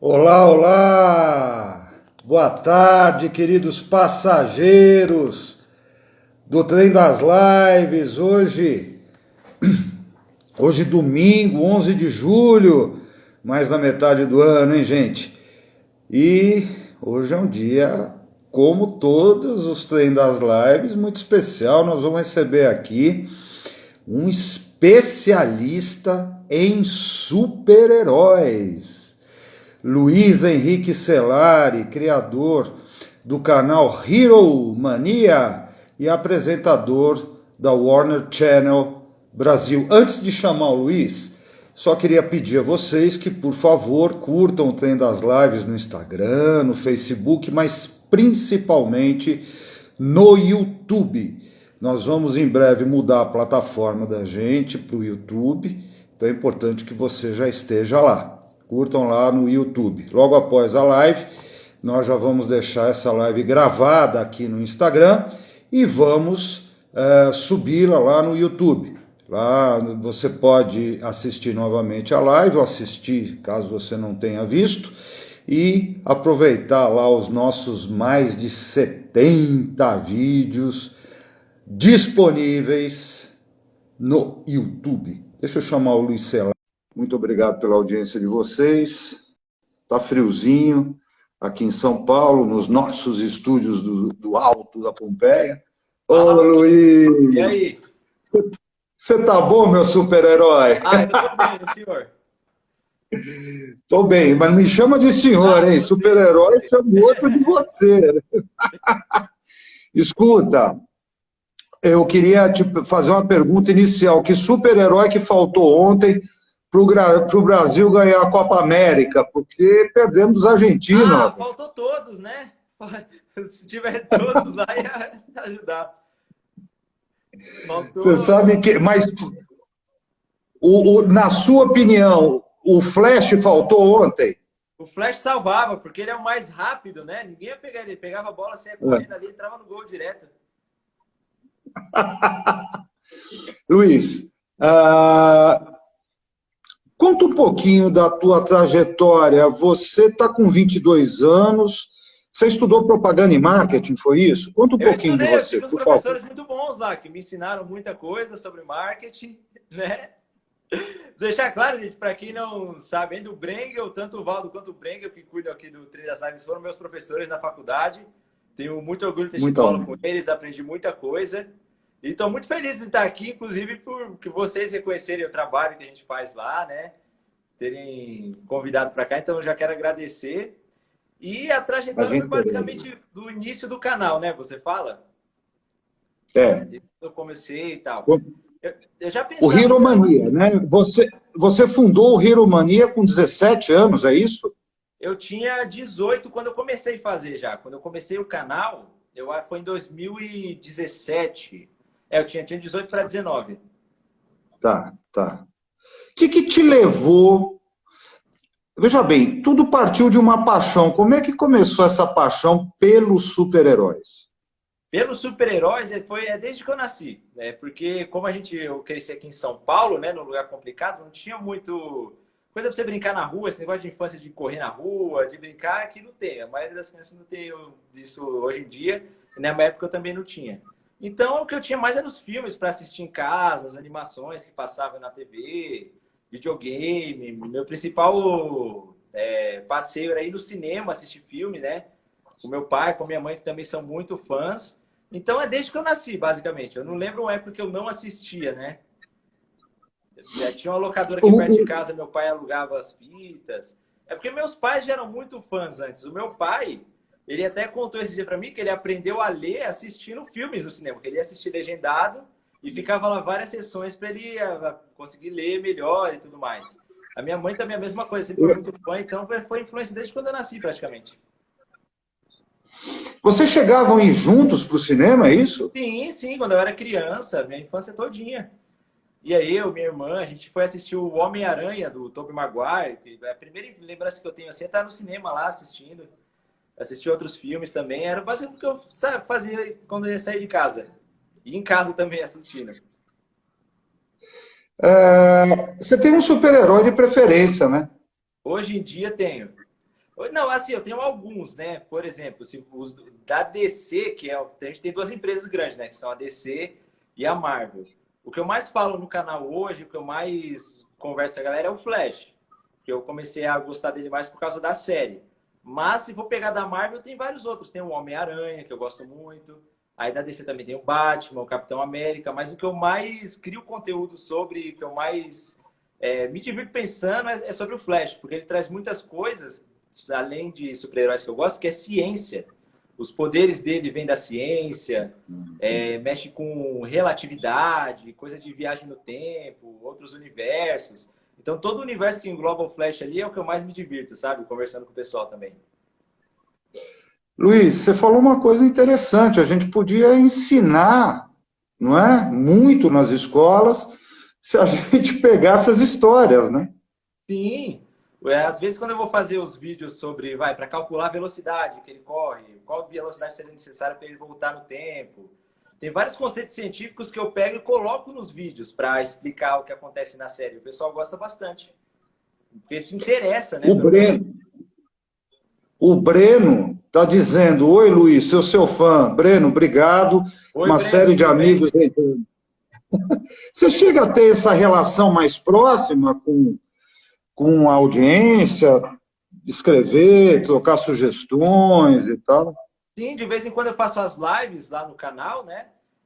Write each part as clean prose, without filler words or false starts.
Olá, olá! Boa tarde, queridos passageiros do Trem das Lives. Hoje domingo, 11 de julho, mais na metade do ano, hein, gente? E hoje é um dia, como todos os Trem das Lives, muito especial. Nós vamos receber aqui um especialista em super-heróis. Luiz Henrique Celari, criador do canal Hero Mania e apresentador da Warner Channel Brasil. Antes de chamar o Luiz, só queria pedir a vocês que, por favor, curtam o Trem das Lives no Instagram, no Facebook, mas principalmente no YouTube. Nós vamos em breve mudar a plataforma da gente para o YouTube, então é importante que você já esteja lá. Curtam lá no YouTube. Logo após a live, nós já vamos deixar essa live gravada aqui no Instagram e vamos subi-la lá no YouTube. Lá você pode assistir novamente a live, ou assistir caso você não tenha visto, e aproveitar lá os nossos mais de 70 vídeos disponíveis no YouTube. Deixa eu chamar o Luiz Celari. Muito obrigado pela audiência de vocês. Tá friozinho aqui em São Paulo, nos nossos estúdios do Alto da Pompeia. Ô, Luiz! E aí? Você tá bom, meu super-herói? Eu tô bem, o senhor? Tô bem, mas não me chama de senhor, hein? Super-herói chama outro de você. Escuta, eu queria te fazer uma pergunta inicial. Que super-herói que faltou ontem para o Brasil ganhar a Copa América? Porque perdemos dos argentinos. Faltou todos, né? Se tiver todos lá, ia ajudar. Faltou... Você sabe que... Mas, na sua opinião, o Flash faltou ontem? O Flash salvava, porque ele é o mais rápido, né? Ninguém ia pegar ele. Pegava a bola, saia correndo ali, entrava no gol direto. Luiz, conta um pouquinho da tua trajetória. Você está com 22 anos, você estudou propaganda e marketing, foi isso? Conta um pouquinho de você, eu tive uns por favor. professores muito bons lá, que me ensinaram muita coisa sobre marketing, né? Deixar claro, gente, para quem não sabe, ainda o Brengel, tanto o Valdo quanto o Brengel, que cuidam aqui do Trem das Lives, foram meus professores na faculdade. Tenho muito orgulho de ter tido aula com eles, aprendi muita coisa. E estou muito feliz de estar aqui, inclusive, por que vocês reconhecerem o trabalho que a gente faz lá, né? Terem convidado para cá, então eu já quero agradecer. E a trajetória foi basicamente do início do canal, né? Você fala? Eu comecei e tal. Eu já pensava... O Hero Mania, né? Você fundou o Hero Mania com 17 anos, é isso? Eu tinha 18 quando eu comecei a fazer já. Quando eu comecei o canal, foi em 2017. Eu tinha 18 para 19. Tá. O que te levou... Veja bem, tudo partiu de uma paixão. Como é que começou essa paixão pelos super-heróis? Pelos super-heróis, desde que eu nasci. Né? Porque como eu cresci aqui em São Paulo, né, num lugar complicado, não tinha muito coisa para você brincar na rua, esse negócio de infância de correr na rua, de brincar, aqui não tem. A maioria das crianças não tem isso hoje em dia. E na minha época eu também não tinha. Então, o que eu tinha mais eram os filmes para assistir em casa, as animações que passavam na TV, videogame. Meu principal passeio era ir no cinema, assistir filme, né? Com meu pai, com minha mãe, que também são muito fãs. Então, é desde que eu nasci, basicamente. Eu não lembro uma época que eu não assistia, né? Tinha uma locadora aqui perto de casa, meu pai alugava as fitas. É porque meus pais já eram muito fãs antes. O meu pai... Ele até contou esse dia para mim que ele aprendeu a ler assistindo filmes no cinema, que ele ia assistir legendado e ficava lá várias sessões para ele conseguir ler melhor e tudo mais. A minha mãe também é a mesma coisa, sempre foi muito fã, então foi influência desde quando eu nasci, praticamente. Vocês chegavam a ir juntos para o cinema, é isso? Sim, quando eu era criança, minha infância todinha. E aí minha irmã, a gente foi assistir o Homem-Aranha, do Tobey Maguire, que a primeira lembrança que eu tenho assim é estar no cinema lá assistindo. Assistir outros filmes também. Era basicamente o que eu fazia quando eu ia sair de casa. E em casa também assistindo. Você tem um super-herói de preferência, né? Hoje em dia tenho. Não, assim, eu tenho alguns, né? Por exemplo, se os da DC, a gente tem duas empresas grandes, né? Que são a DC e a Marvel. O que eu mais falo no canal hoje, o que eu mais converso com a galera é o Flash. Que eu comecei a gostar dele mais por causa da série. Mas se for pegar da Marvel, tem vários outros. Tem o Homem-Aranha, que eu gosto muito. Aí da DC também tem o Batman, o Capitão América. Mas o que eu mais crio conteúdo sobre, o que eu mais me divirto pensando é sobre o Flash, porque ele traz muitas coisas, além de super-heróis que eu gosto, que é ciência. Os poderes dele vêm da ciência, mexe com relatividade, coisa de viagem no tempo, outros universos. Então, todo o universo que engloba o Flash ali é o que eu mais me divirto, sabe? Conversando com o pessoal também. Luiz, você falou uma coisa interessante. A gente podia ensinar, não é? Muito nas escolas, se a gente pegasse as histórias, né? Sim. Às vezes, quando eu vou fazer os vídeos sobre, para calcular a velocidade que ele corre, qual velocidade seria necessária para ele voltar no tempo. Tem vários conceitos científicos que eu pego e coloco nos vídeos para explicar o que acontece na série. O pessoal gosta bastante. Porque se interessa, né, O pelo tema. Breno, o Breno está dizendo: Oi, Luiz, sou seu fã. Breno, obrigado. Oi, Uma Breno, série de tudo bem? amigos. Você chega a ter essa relação mais próxima com a audiência, escrever, trocar sugestões e tal? Sim, de vez em quando eu faço as lives lá no canal, né?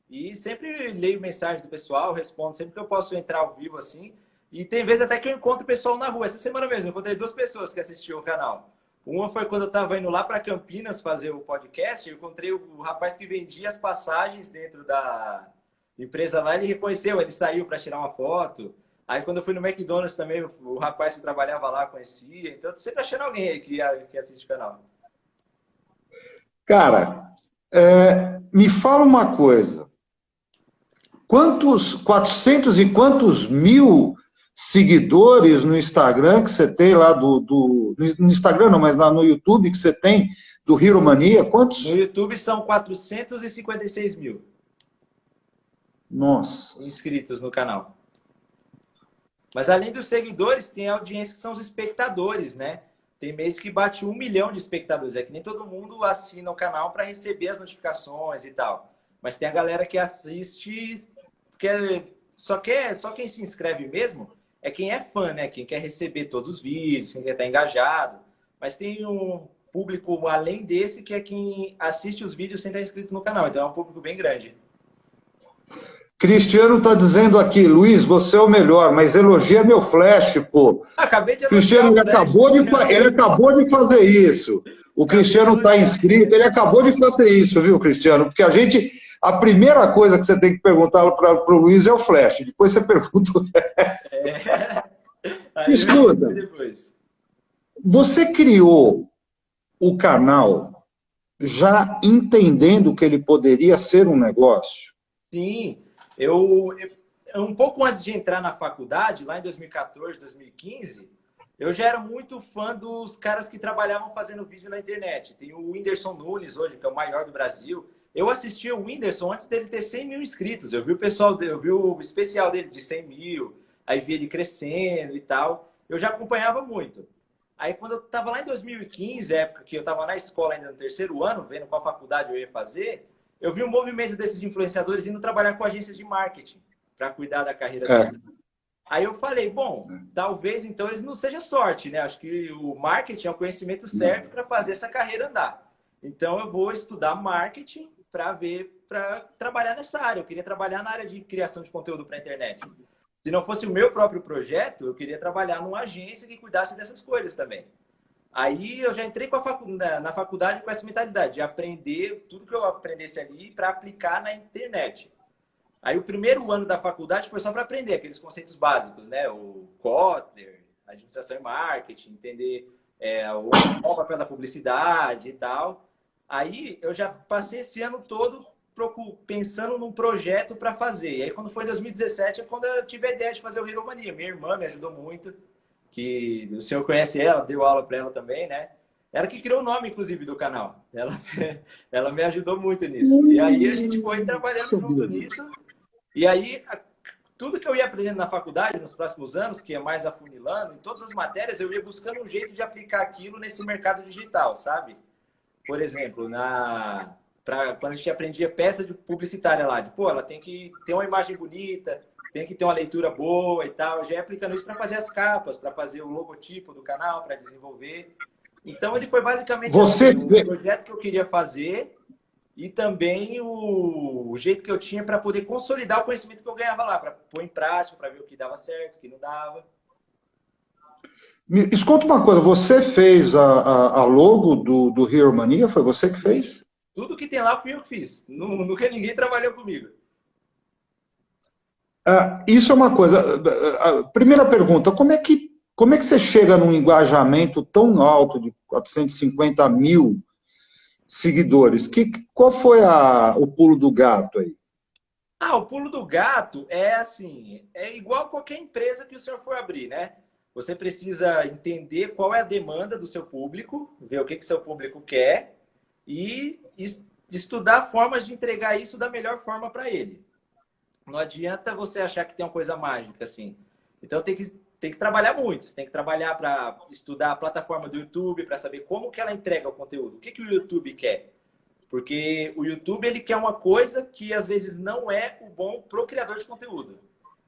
E sempre leio mensagem do pessoal, respondo sempre que eu posso entrar ao vivo assim. E tem vezes até que eu encontro o pessoal na rua. Essa semana mesmo, eu encontrei duas pessoas que assistiam o canal. Uma foi quando eu estava indo lá para Campinas fazer o podcast. Eu encontrei o rapaz que vendia as passagens dentro da empresa lá. Ele reconheceu, ele saiu para tirar uma foto. Aí quando eu fui no McDonald's também, o rapaz que trabalhava lá conhecia. Então, tô sempre achando alguém aí que assiste o canal. Cara, me fala uma coisa. Quantos, 400 e quantos mil seguidores no Instagram que você tem lá no Instagram não, mas lá no YouTube que você tem do Hero Mania? No Quantos? YouTube são 456 mil Nossa. inscritos no canal. Mas além dos seguidores, tem a audiência que são os espectadores, né? Tem mês que bate 1 milhão de espectadores. É que nem todo mundo assina o canal para receber as notificações e tal. Mas tem a galera que assiste, só quem se inscreve mesmo é quem é fã, né? Quem quer receber todos os vídeos, quem quer estar engajado. Mas tem um público além desse que é quem assiste os vídeos sem estar inscrito no canal. Então é um público bem grande. Cristiano está dizendo aqui: Luiz, você é o melhor, mas elogia meu Flash, pô. Acabei de elogiar Cristiano, o Flash, Cristiano. ele acabou de fazer isso. O Acabei de Cristiano está elogiar. inscrito, ele acabou de fazer isso, viu, Cristiano? Porque a primeira coisa que você tem que perguntar para o Luiz é o Flash, depois você pergunta o resto. Aí eu Escuta, respondo depois. você criou o canal já entendendo que ele poderia ser um negócio? Sim, um pouco antes de entrar na faculdade, lá em 2014, 2015, eu já era muito fã dos caras que trabalhavam fazendo vídeo na internet. Tem o Whindersson Nunes hoje, que é o maior do Brasil. Eu assisti o Whindersson antes dele ter 100 mil inscritos. Eu vi o pessoal, eu vi o especial dele de 100 mil, aí vi ele crescendo e tal. Eu já acompanhava muito. Aí quando eu estava lá em 2015, época que eu estava na escola ainda no terceiro ano, vendo qual faculdade eu ia fazer, eu vi um movimento desses influenciadores indo trabalhar com agências de marketing para cuidar da carreira dele. Aí eu falei, bom, talvez então eles não seja sorte, né? Acho que o marketing é o conhecimento certo para fazer essa carreira andar. Então eu vou estudar marketing para trabalhar nessa área. Eu queria trabalhar na área de criação de conteúdo para a internet. Se não fosse o meu próprio projeto, eu queria trabalhar numa agência que cuidasse dessas coisas também. Aí eu já entrei na faculdade com essa mentalidade de aprender tudo que eu aprendesse ali para aplicar na internet. Aí o primeiro ano da faculdade foi só para aprender aqueles conceitos básicos, né? O Kotler, administração e marketing, entender qual o papel da publicidade e tal. Aí eu já passei esse ano todo pensando num projeto para fazer. E aí quando foi em 2017 é quando eu tive a ideia de fazer o Hero Mania. Minha irmã me ajudou muito, que o senhor conhece ela, deu aula para ela também, né? Ela que criou o nome, inclusive, do canal. Ela me ajudou muito nisso. E aí a gente foi trabalhando junto nisso. E aí tudo que eu ia aprendendo na faculdade nos próximos anos, que é mais afunilando, em todas as matérias eu ia buscando um jeito de aplicar aquilo nesse mercado digital, sabe? Por exemplo, quando a gente aprendia peça de publicitária lá, de, pô, ela tem que ter uma imagem bonita, tem que ter uma leitura boa e tal. Eu já ia aplicando isso para fazer as capas, para fazer o logotipo do canal, para desenvolver. Então, ele foi basicamente Você, assim, o projeto que eu queria fazer e também o jeito que eu tinha para poder consolidar o conhecimento que eu ganhava lá, para pôr em prática, para ver o que dava certo, o que não dava. me escuta uma coisa, você fez a logo do Hero Mania? Foi você que fez? Tudo que tem lá fui eu que fiz. Nunca ninguém trabalhou comigo. Isso é uma coisa. Primeira pergunta, como é que você chega num engajamento tão alto de 450 mil seguidores? Qual foi o pulo do gato aí? O pulo do gato é assim, é igual qualquer empresa que o senhor for abrir, né? Você precisa entender qual é a demanda do seu público, ver o que seu público quer e estudar formas de entregar isso da melhor forma para ele. Não adianta você achar que tem uma coisa mágica, assim. Então tem que trabalhar muito. Você tem que trabalhar para estudar a plataforma do YouTube, para saber como que ela entrega o conteúdo. O que o YouTube quer? Porque o YouTube ele quer uma coisa que às vezes não é o bom pro criador de conteúdo.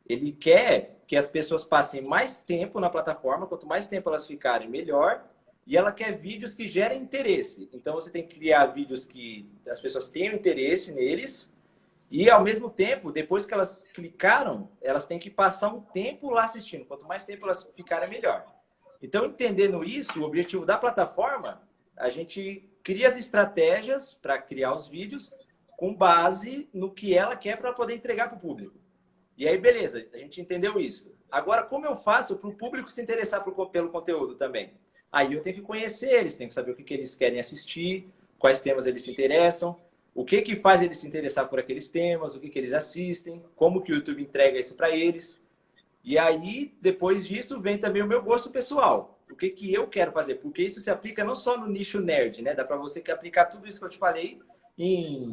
Ele quer que as pessoas passem mais tempo na plataforma, quanto mais tempo elas ficarem, melhor. E ela quer vídeos que gerem interesse. Então você tem que criar vídeos que as pessoas tenham interesse neles. E ao mesmo tempo, depois que elas clicaram, elas têm que passar um tempo lá assistindo. Quanto mais tempo elas ficarem, melhor. Então, entendendo isso, o objetivo da plataforma, a gente cria as estratégias para criar os vídeos com base no que ela quer para poder entregar para o público. E aí, beleza, a gente entendeu isso. Agora, como eu faço para o público se interessar pelo conteúdo também? Aí eu tenho que conhecer eles, tenho que saber o que eles querem assistir, quais temas eles se interessam, o que faz eles se interessar por aqueles temas, o que eles assistem, como que o YouTube entrega isso para eles. E aí, depois disso, vem também o meu gosto pessoal. O que eu quero fazer? Porque isso se aplica não só no nicho nerd, né? Dá para você que aplicar tudo isso que eu te falei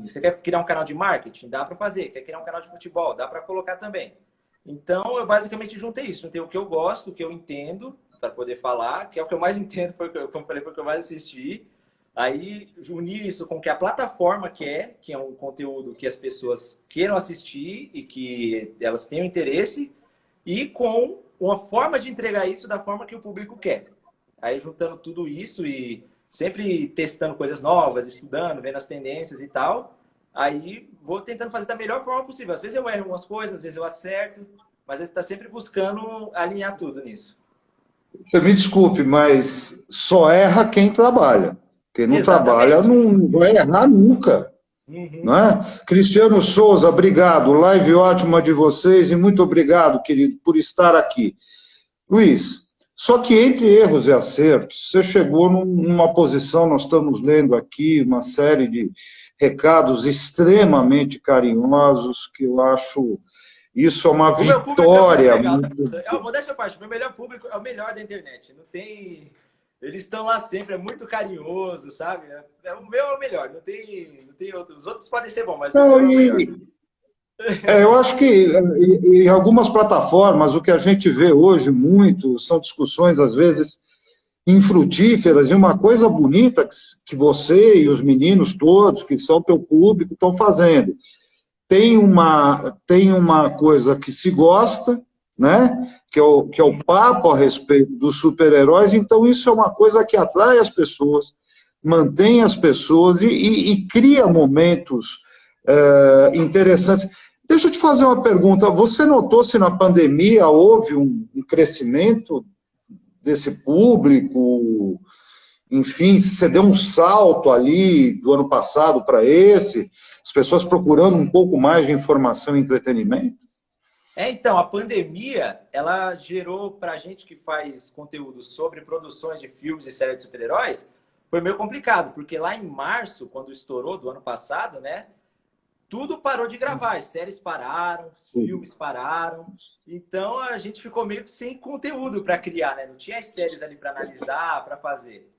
Você quer criar um canal de marketing? Dá para fazer. Quer criar um canal de futebol? Dá para colocar também. Então, eu basicamente juntei isso. Juntei o que eu gosto, o que eu entendo, para poder falar, que é o que eu mais entendo, como eu falei, foi o que eu mais assisti. Aí, unir isso com o que a plataforma quer, que é um conteúdo que as pessoas queiram assistir e que elas tenham interesse, e com uma forma de entregar isso da forma que o público quer. Aí, juntando tudo isso e sempre testando coisas novas, estudando, vendo as tendências e tal, aí vou tentando fazer da melhor forma possível. Às vezes eu erro algumas coisas, às vezes eu acerto, mas a gente está sempre buscando alinhar tudo nisso. Você me desculpe, mas só erra quem trabalha. Quem não trabalha Exatamente. não vai errar nunca. Não Uhum. é? Cristiano Souza, obrigado. Live ótima de vocês e muito obrigado, querido, por estar aqui. Luiz, só que entre erros e acertos, você chegou numa posição, nós estamos lendo aqui uma série de recados extremamente carinhosos, que eu acho isso é uma O meu público é muito vitória. legal, tá? Modéstia à parte, o meu melhor público é o melhor da internet. Não tem. Eles estão lá sempre, é muito carinhoso, sabe? O meu é o melhor, não tem outro. Os outros podem ser bons, mas o Não, meu é o melhor. eu acho que em algumas plataformas o que a gente vê hoje muito são discussões, às vezes, infrutíferas, e uma coisa bonita que você e os meninos todos, que são teu público, estão fazendo. Tem uma coisa que se gosta, né? Que é o papo a respeito dos super-heróis, então isso é uma coisa que atrai as pessoas, mantém as pessoas e cria momentos interessantes. Deixa eu te fazer uma pergunta. Você notou se na pandemia houve um crescimento desse público? Enfim, se você deu um salto ali do ano passado para esse, as pessoas procurando um pouco mais de informação e entretenimento? Então, a pandemia, ela gerou pra gente que faz conteúdo sobre produções de filmes e séries de super-heróis, foi meio complicado, porque lá em março, quando estourou do ano passado, né? Tudo parou de gravar, as séries pararam, os filmes pararam. Então a gente ficou meio que sem conteúdo para criar, né? Não tinha as séries ali para analisar, para fazer.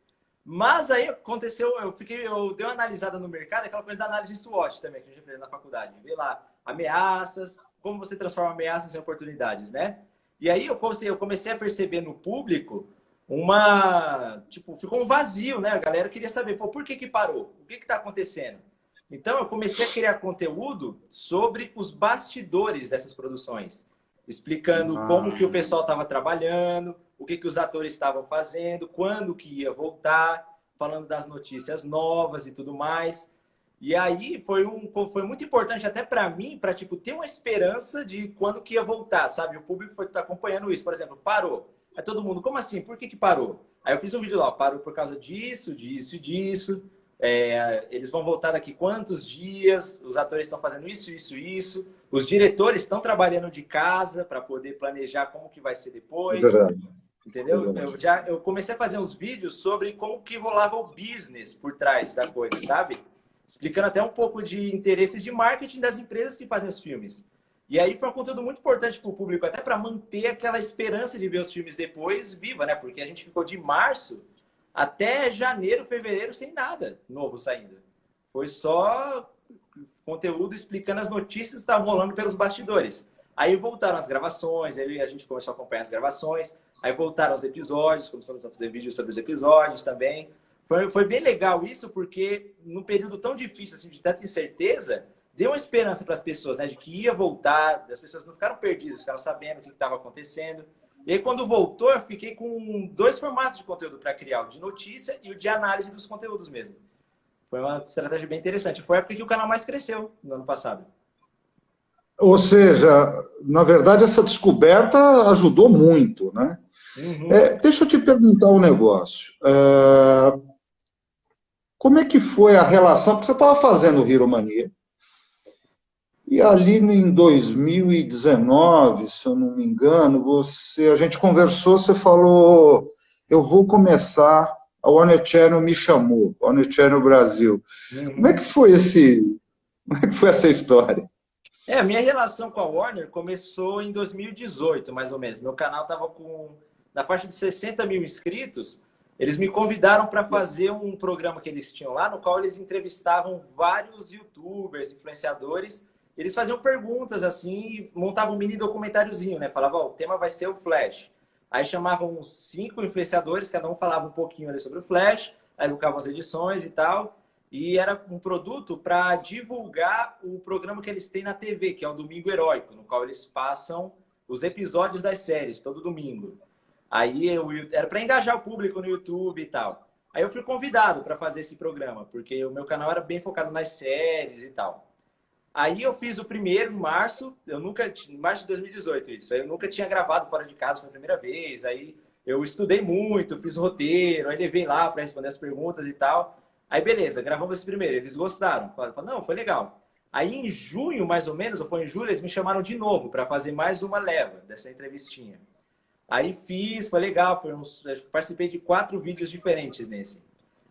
Mas aí aconteceu, eu dei uma analisada no mercado, aquela coisa da análise SWOT também, que a gente aprendeu na faculdade. Vê lá, ameaças, como você transforma ameaças em oportunidades, né? E aí eu comecei a perceber no público tipo, ficou um vazio, né? A galera queria saber, pô, por que que parou? O que que tá acontecendo? Então eu comecei a criar conteúdo sobre os bastidores dessas produções, explicando como que o pessoal estava trabalhando, o que que os atores estavam fazendo, quando que ia voltar, falando das notícias novas e tudo mais. E aí foi muito importante até para mim, para tipo ter uma esperança de quando que ia voltar, sabe? O público foi tá acompanhando isso, por exemplo, parou. Aí todo mundo, como assim? Por que que parou? Aí eu fiz um vídeo lá, parou por causa disso, disso e disso. Eles vão voltar daqui quantos dias? Os atores estão fazendo isso, isso, isso. Os diretores estão trabalhando de casa para poder planejar como que vai ser É depois. verdade. É Entendeu? verdade. Eu comecei a fazer uns vídeos sobre como que rolava o business por trás da coisa, sabe? Explicando até um pouco de interesses de marketing das empresas que fazem os filmes. E aí foi um conteúdo muito importante para o público, até para manter aquela esperança de ver os filmes depois viva, né? Porque a gente ficou de março até janeiro, fevereiro, sem nada novo saindo. Foi só conteúdo explicando as notícias que estavam rolando pelos bastidores. Aí voltaram as gravações, aí a gente começou a acompanhar as gravações, aí voltaram os episódios, começamos a fazer vídeos sobre os episódios também. Foi bem legal isso, porque num período tão difícil, assim, de tanta incerteza, deu uma esperança para as pessoas, né, de que ia voltar, as pessoas não ficaram perdidas, ficaram sabendo o que estava acontecendo. E aí, quando voltou, eu fiquei com dois formatos de conteúdo para criar, o de notícia e o de análise dos conteúdos mesmo. Foi uma estratégia bem interessante. Foi a época que o canal mais cresceu no ano passado. Ou seja, na verdade, essa descoberta ajudou muito, né? Uhum. Deixa eu te perguntar um negócio. Como é que foi a relação? Porque você estava fazendo o Hero Mania, e ali em 2019, se eu não me engano, a gente conversou, você falou, eu vou começar, a Warner Channel me chamou, Warner Channel Brasil. Como é que Uhum. foi como é que foi essa história? A minha relação com a Warner começou em 2018, mais ou menos. Meu canal estava na faixa de 60 mil inscritos. Eles me convidaram para fazer um programa que eles tinham lá, no qual eles entrevistavam vários YouTubers, influenciadores. Eles faziam perguntas assim e montavam um mini documentáriozinho, né? Falavam, ó, o tema vai ser o Flash. Aí chamavam uns 5 influenciadores, cada um falava um pouquinho ali sobre o Flash, aí colocavam as edições e tal. E era um produto para divulgar o programa que eles têm na TV, que é o Domingo Heróico, no qual eles passam os episódios das séries, todo domingo. Aí era para engajar o público no YouTube e tal. Aí eu fui convidado para fazer esse programa, porque o meu canal era bem focado nas séries e tal. Aí eu fiz o primeiro em março, em março de 2018 isso. Aí eu nunca tinha gravado fora de casa, foi a primeira vez. Aí eu estudei muito, fiz o roteiro, aí levei lá para responder as perguntas e tal. Aí beleza, gravamos esse primeiro, eles gostaram. Falaram, não, foi legal. Aí em junho, mais ou menos, ou foi em julho, eles me chamaram de novo para fazer mais uma leva dessa entrevistinha. Aí fiz, foi legal, participei de 4 vídeos diferentes nesse.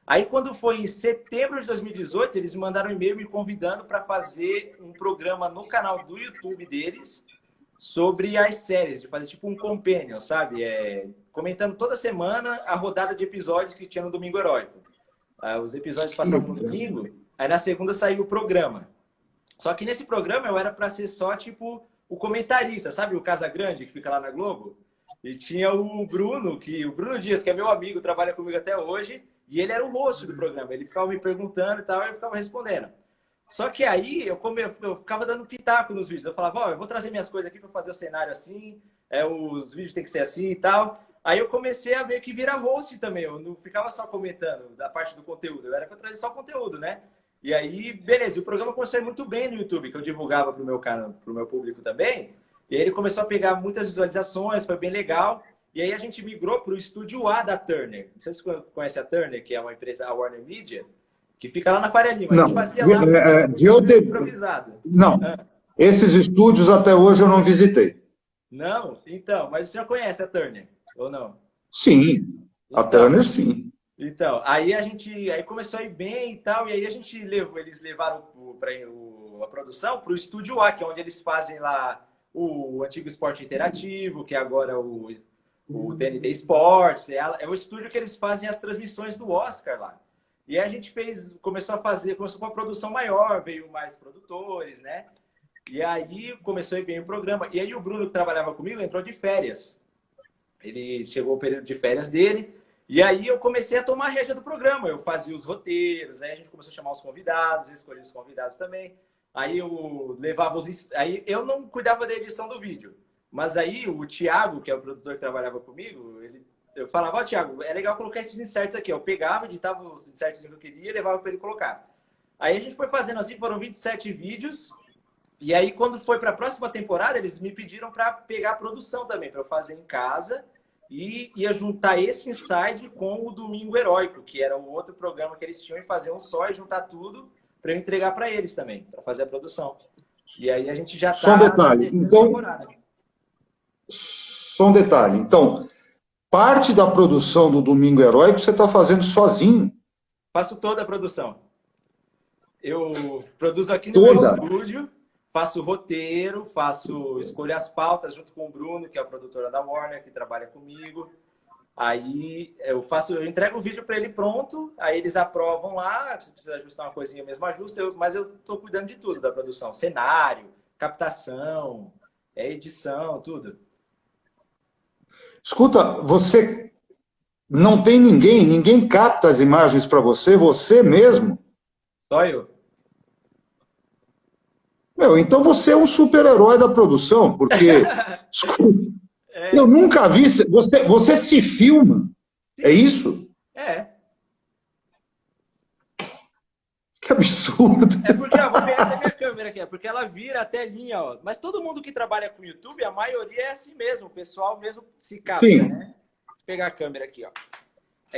Aí, quando foi em setembro de 2018, eles me mandaram um e-mail me convidando para fazer um programa no canal do YouTube deles sobre as séries, de fazer tipo um companion, sabe? Comentando toda semana a rodada de episódios que tinha no Domingo Heróico. Os episódios Que passavam no legal. domingo, aí na segunda saiu o programa. Só que nesse programa eu era para ser só tipo o comentarista, sabe? O Casa Grande que fica lá na Globo. E tinha o Bruno Dias, que é meu amigo, trabalha comigo até hoje, e ele era o host do programa. Ele ficava me perguntando e tal, e eu ficava respondendo. Só que aí eu ficava dando pitaco nos vídeos. Eu falava, ó, eu vou trazer minhas coisas aqui para fazer o cenário assim, os vídeos tem que ser assim e tal. Aí eu comecei a ver que virar host também. Eu não ficava só comentando da parte do conteúdo, eu era para trazer só conteúdo, né? E aí, beleza, e o programa começou a ir muito bem no YouTube, que eu divulgava para o meu canal, para o meu público também. E aí ele começou a pegar muitas visualizações, foi bem legal. E aí a gente migrou para o estúdio A da Turner. Não sei se você conhece a Turner, que é uma empresa, a Warner Media, que fica lá na Faria Lima. A gente Não, fazia lá, só que era um estúdio improvisado. não, Ah, esses estúdios até hoje eu não visitei. não? Então, mas você já conhece a Turner, ou não? Sim, a Então, Turner sim. aí começou a ir bem e tal, e aí eles levaram a produção para o estúdio A, que é onde eles fazem lá o antigo Esporte Interativo, que é agora o TNT Sports. É o estúdio que eles fazem as transmissões do Oscar lá. E aí a gente começou com a produção maior, veio mais produtores, né? E aí começou a ir bem o programa. E aí o Bruno, que trabalhava comigo, entrou de férias. Ele chegou o período de férias dele. E aí eu comecei a tomar a rédea do programa. Eu fazia os roteiros, aí a gente começou a chamar os convidados, eu escolhi os convidados também. Aí eu levava os... Aí eu não cuidava da edição do vídeo. Mas aí o Thiago, que é o produtor que trabalhava comigo, eu falava, ó, Thiago, é legal colocar esses inserts aqui. Eu pegava, editava os inserts que eu queria e levava para ele colocar. Aí a gente foi fazendo assim, foram 27 vídeos. E aí, quando foi para a próxima temporada, eles me pediram para pegar a produção também, para eu fazer em casa. E ia juntar esse Inside com o Domingo Heróico, que era o outro programa que eles tinham, e fazer um só e juntar tudo para eu entregar para eles também, para fazer a produção. E aí a gente já Só um está detalhe. na Então, temporada. só um detalhe. Então, parte da produção do Domingo Heróico você está fazendo sozinho? Faço toda a produção. Eu produzo aqui no meu Toda? estúdio, faço roteiro, escolho as pautas junto com o Bruno, que é a produtora da Warner, que trabalha comigo. Aí eu entrego o vídeo para ele pronto, aí eles aprovam lá, se precisa ajustar uma coisinha mesmo, ajusta, mas eu estou cuidando de tudo da produção, cenário, captação, edição, tudo. Escuta, você não tem ninguém capta as imagens para você mesmo? Só eu. Meu, então você é um super-herói da produção, porque, escuta, eu nunca vi, você se filma, Sim. É isso? É. Que absurdo. É porque, ó, vou pegar até minha câmera aqui, porque ela vira a telinha, ó. Mas todo mundo que trabalha com YouTube, a maioria é assim mesmo, o pessoal mesmo se capta, Sim. né? Vou pegar a câmera aqui, ó.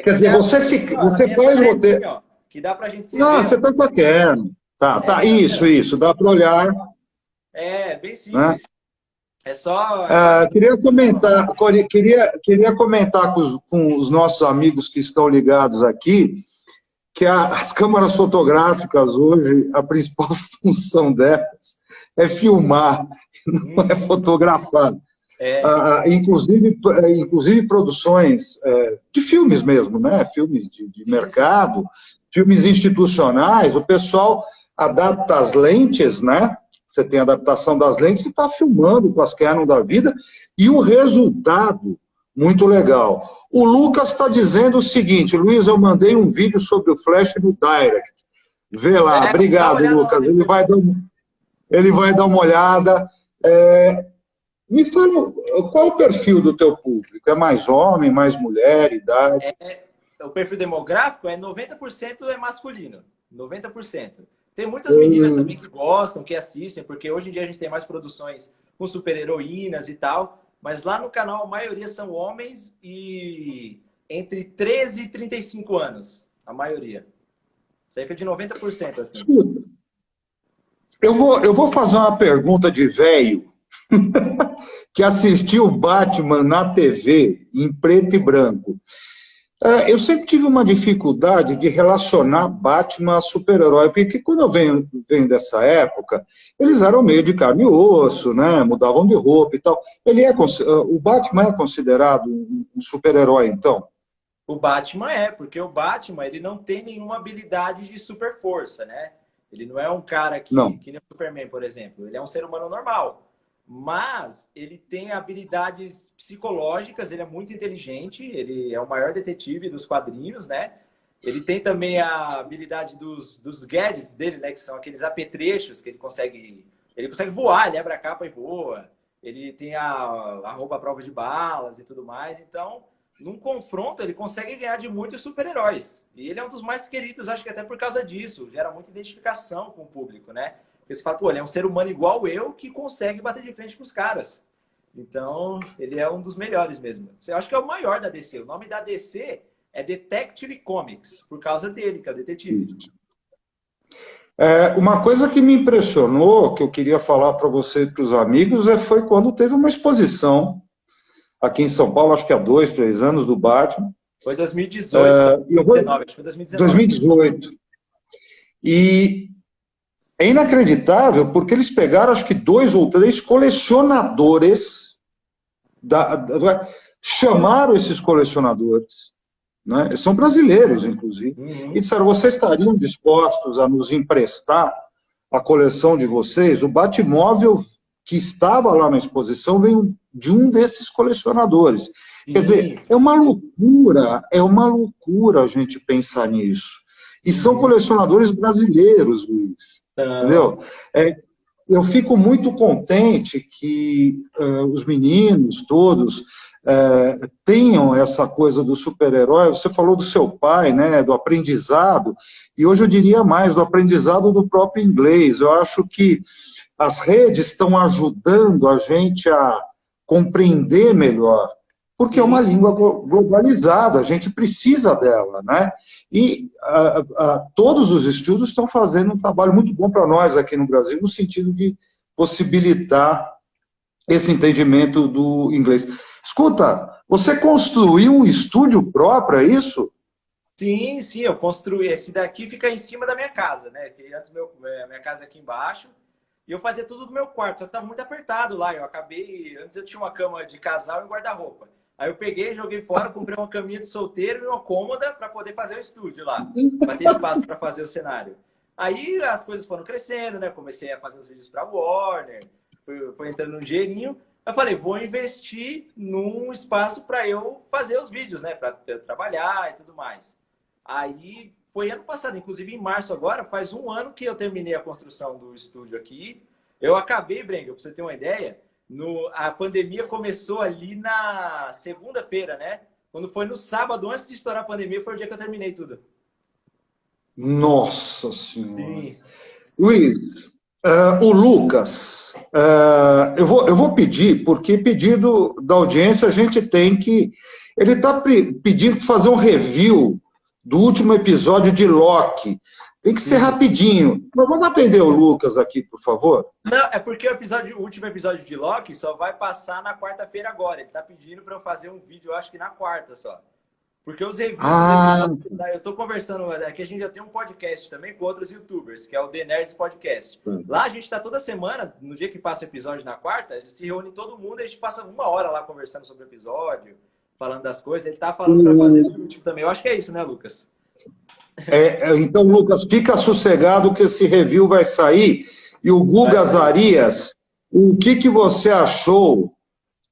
Quer dizer, você faz roteiro. Ó, que dá pra gente se Não, ver. você tá pequeno. Tá, isso, dá para olhar. É, bem Né? simples. É só... queria comentar com os nossos amigos que estão ligados aqui, que as câmeras fotográficas hoje, a principal função delas é filmar, não é fotografar. Inclusive produções de filmes mesmo, né? Filmes de mercado, filmes institucionais, o pessoal adapta as lentes, né? Você tem a adaptação das lentes e está filmando com as Canon da vida, e o resultado, muito legal. O Lucas está dizendo o seguinte, Luiz, eu mandei um vídeo sobre o Flash no Direct. Vê lá, obrigado, Lucas. Ele vai dar uma olhada. Me fala, qual o perfil do teu público? É mais homem, mais mulher, idade? O perfil demográfico é 90% é masculino. 90%. Tem muitas meninas também que gostam, que assistem, porque hoje em dia a gente tem mais produções com super-heroínas e tal, mas lá no canal a maioria são homens e entre 13 e 35 anos, a maioria. Cerca de 90%, assim. Eu vou fazer uma pergunta de velho que assistiu Batman na TV em preto e branco. Eu sempre tive uma dificuldade de relacionar Batman a super-herói, porque quando eu venho dessa época, eles eram meio de carne e osso, né? Mudavam de roupa e tal. O Batman é considerado um super-herói, então? O Batman porque o Batman ele não tem nenhuma habilidade de super força, né? Ele não é um cara que nem o Superman, por exemplo. Ele é um ser humano normal. Mas ele tem habilidades psicológicas, ele é muito inteligente, ele é o maior detetive dos quadrinhos, né? Ele tem também a habilidade dos gadgets dele, né? Que são aqueles apetrechos que ele consegue voar, ele abre a capa e voa. Ele tem a roupa à prova de balas e tudo mais. Então, num confronto, ele consegue ganhar de muitos super-heróis. E ele é um dos mais queridos, acho que até por causa disso. Gera muita identificação com o público, né? Porque você fala, pô, ele é um ser humano igual eu que consegue bater de frente com os caras. Então, ele é um dos melhores mesmo. Eu acho que é o maior da DC. O nome da DC é Detective Comics, por causa dele, que é o detetive. Uma coisa que me impressionou, que eu queria falar para você e para os amigos, foi quando teve uma exposição aqui em São Paulo, acho que há 2, 3 anos, do Batman. Foi 2018, 2019, acho que foi 2019. 2018. E é inacreditável, porque eles pegaram, acho que 2 ou 3 colecionadores, chamaram esses colecionadores, né? São brasileiros, inclusive, e disseram, vocês estariam dispostos a nos emprestar a coleção de vocês, o Batmóvel que estava lá na exposição veio de um desses colecionadores. Quer Sim. dizer, é uma loucura a gente pensar nisso. E são Uhum. colecionadores brasileiros, Luiz. Então, Entendeu? Eu fico muito contente que os meninos todos tenham essa coisa do super-herói. Você falou do seu pai, né, do aprendizado, e hoje eu diria mais, do aprendizado do próprio inglês. Eu acho que as redes estão ajudando a gente a compreender melhor, porque é uma sim. língua globalizada, a gente precisa dela, né? E todos os estudos estão fazendo um trabalho muito bom para nós aqui no Brasil, no sentido de possibilitar esse entendimento do inglês. Escuta, você construiu um estúdio próprio, é isso? Sim, sim, eu construí. Esse daqui fica em cima da minha casa, né? Que antes minha casa é aqui embaixo. E eu fazia tudo no meu quarto, só que tava muito apertado lá. Eu acabei. Antes eu tinha uma cama de casal e um guarda-roupa. Aí eu peguei, joguei fora, comprei uma caminha de solteiro e uma cômoda para poder fazer o estúdio lá, para ter espaço para fazer o cenário. Aí as coisas foram crescendo, né? Comecei a fazer os vídeos para Warner, foi entrando um dinheirinho. Eu falei, vou investir num espaço para eu fazer os vídeos, né? Para eu trabalhar e tudo mais. Aí foi ano passado, inclusive em março agora, faz um ano que eu terminei a construção do estúdio aqui. Eu acabei, Brenga, para você ter uma ideia, a pandemia começou ali na segunda-feira, né? Quando foi no sábado, antes de estourar a pandemia, foi o dia que eu terminei tudo. Nossa Senhora. Sim. Luiz, o Lucas, eu vou pedir, porque pedido da audiência a gente tem que. Ele está pedindo para fazer um review do último episódio de Loki. Tem que ser rapidinho. Mas vamos atender o Lucas aqui, por favor? Não, é porque o último episódio de Loki só vai passar na quarta-feira agora. Ele tá pedindo para eu fazer um vídeo, eu acho que na quarta só. Porque os reviews dos Ah, episódios, eu tô conversando, aqui a gente já tem um podcast também com outros youtubers, que é o The Nerds Podcast. Lá a gente tá toda semana, no dia que passa o episódio na quarta, a gente se reúne todo mundo e a gente passa uma hora lá conversando sobre o episódio, falando das coisas. Ele tá falando para fazer no YouTube também. Eu acho que é isso, né, Lucas? então, Lucas, fica sossegado que esse review vai sair. E o Guga Zarias, o que você achou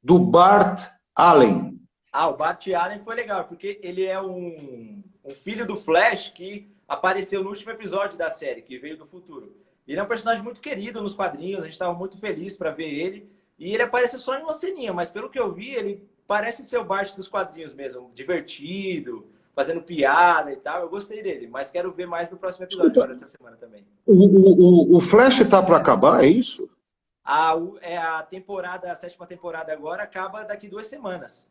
do Bart Allen? Ah, o Bart Allen foi legal, porque ele é um filho do Flash que apareceu no último episódio da série, que veio do futuro. Ele é um personagem muito querido nos quadrinhos, a gente estava muito feliz para ver ele. E ele apareceu só em uma ceninha, mas pelo que eu vi, ele parece ser o Bart dos quadrinhos mesmo, divertido, fazendo piada e tal. Eu gostei dele, mas quero ver mais no próximo episódio agora dessa semana também. O Flash está para acabar, é isso? A sétima temporada agora acaba daqui 2 semanas.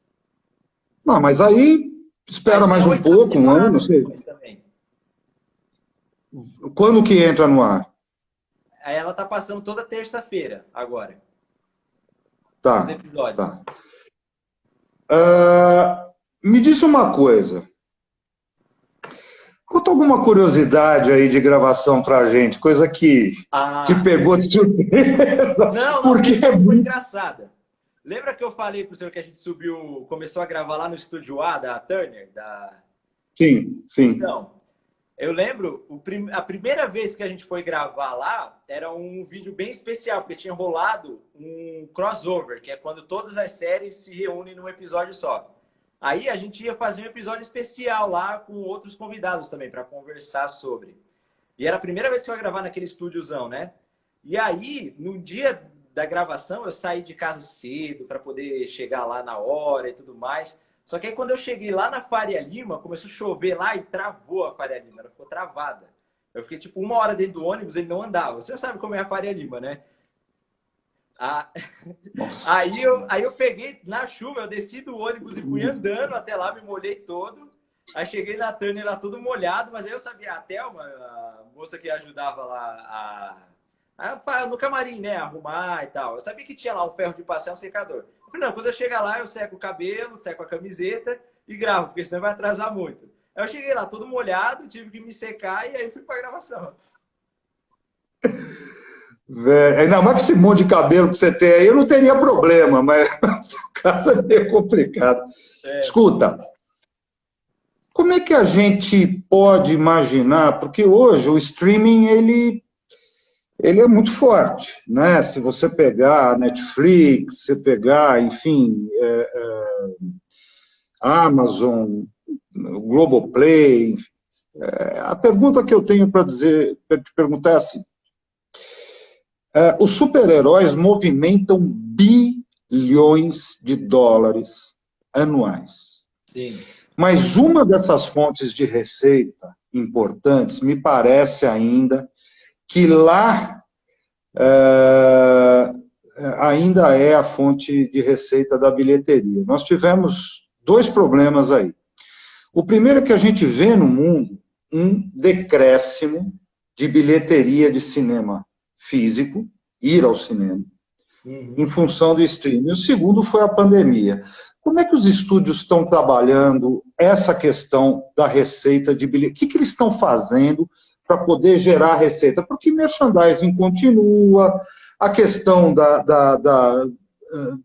Não, mas aí espera mais um pouco, um ano, não sei. Também. Quando que entra no ar? Ela tá passando toda terça-feira agora. Tá. Os episódios. Tá. Me diz uma coisa. Conta alguma curiosidade aí de gravação pra gente, coisa que te pegou de surpresa. Não, porque foi engraçada. Lembra que eu falei pro senhor que a gente começou a gravar lá no estúdio A da Turner? Sim, sim. Então, eu lembro, a primeira vez que a gente foi gravar lá, era um vídeo bem especial, porque tinha rolado um crossover, que é quando todas as séries se reúnem num episódio só. Aí a gente ia fazer um episódio especial lá com outros convidados também, para conversar sobre. E era a primeira vez que eu ia gravar naquele estúdiozão, né? E aí, no dia da gravação, eu saí de casa cedo para poder chegar lá na hora e tudo mais. Só que aí quando eu cheguei lá na Faria Lima, começou a chover lá e travou a Faria Lima, ela ficou travada. Eu fiquei tipo 1 hora dentro do ônibus, ele não andava. Você já sabe como é a Faria Lima, né? Aí eu peguei na chuva, eu desci do ônibus e fui andando até lá, me molhei todo. Aí cheguei na Turner lá todo molhado, mas aí eu sabia, a Thelma, a moça que ajudava lá no camarim, né, arrumar e tal. Eu sabia que tinha lá um ferro de passar, um secador. Eu falei, não, quando eu chegar lá, eu seco o cabelo, seco a camiseta e gravo, porque senão vai atrasar muito. Aí eu cheguei lá todo molhado, tive que me secar e aí fui pra gravação. Ainda mais que esse monte de cabelo que você tem aí, eu não teria problema, mas o caso é meio complicado. Escuta, como é que a gente pode imaginar, porque hoje o streaming, ele é muito forte, né? Se você pegar a Netflix, se pegar, enfim, Amazon, Globoplay, a pergunta que eu tenho para dizer, para te perguntar é assim: os super-heróis movimentam bilhões de dólares anuais. Sim. Mas uma dessas fontes de receita importantes me parece ainda que lá ainda é a fonte de receita da bilheteria. Nós tivemos dois problemas aí. O primeiro é que a gente vê no mundo um decréscimo de bilheteria de cinema físico, ir ao cinema, em função do streaming. O segundo foi a pandemia. Como é que os estúdios estão trabalhando essa questão da receita de bilheteria? O que eles estão fazendo para poder gerar receita? Porque merchandising continua, a questão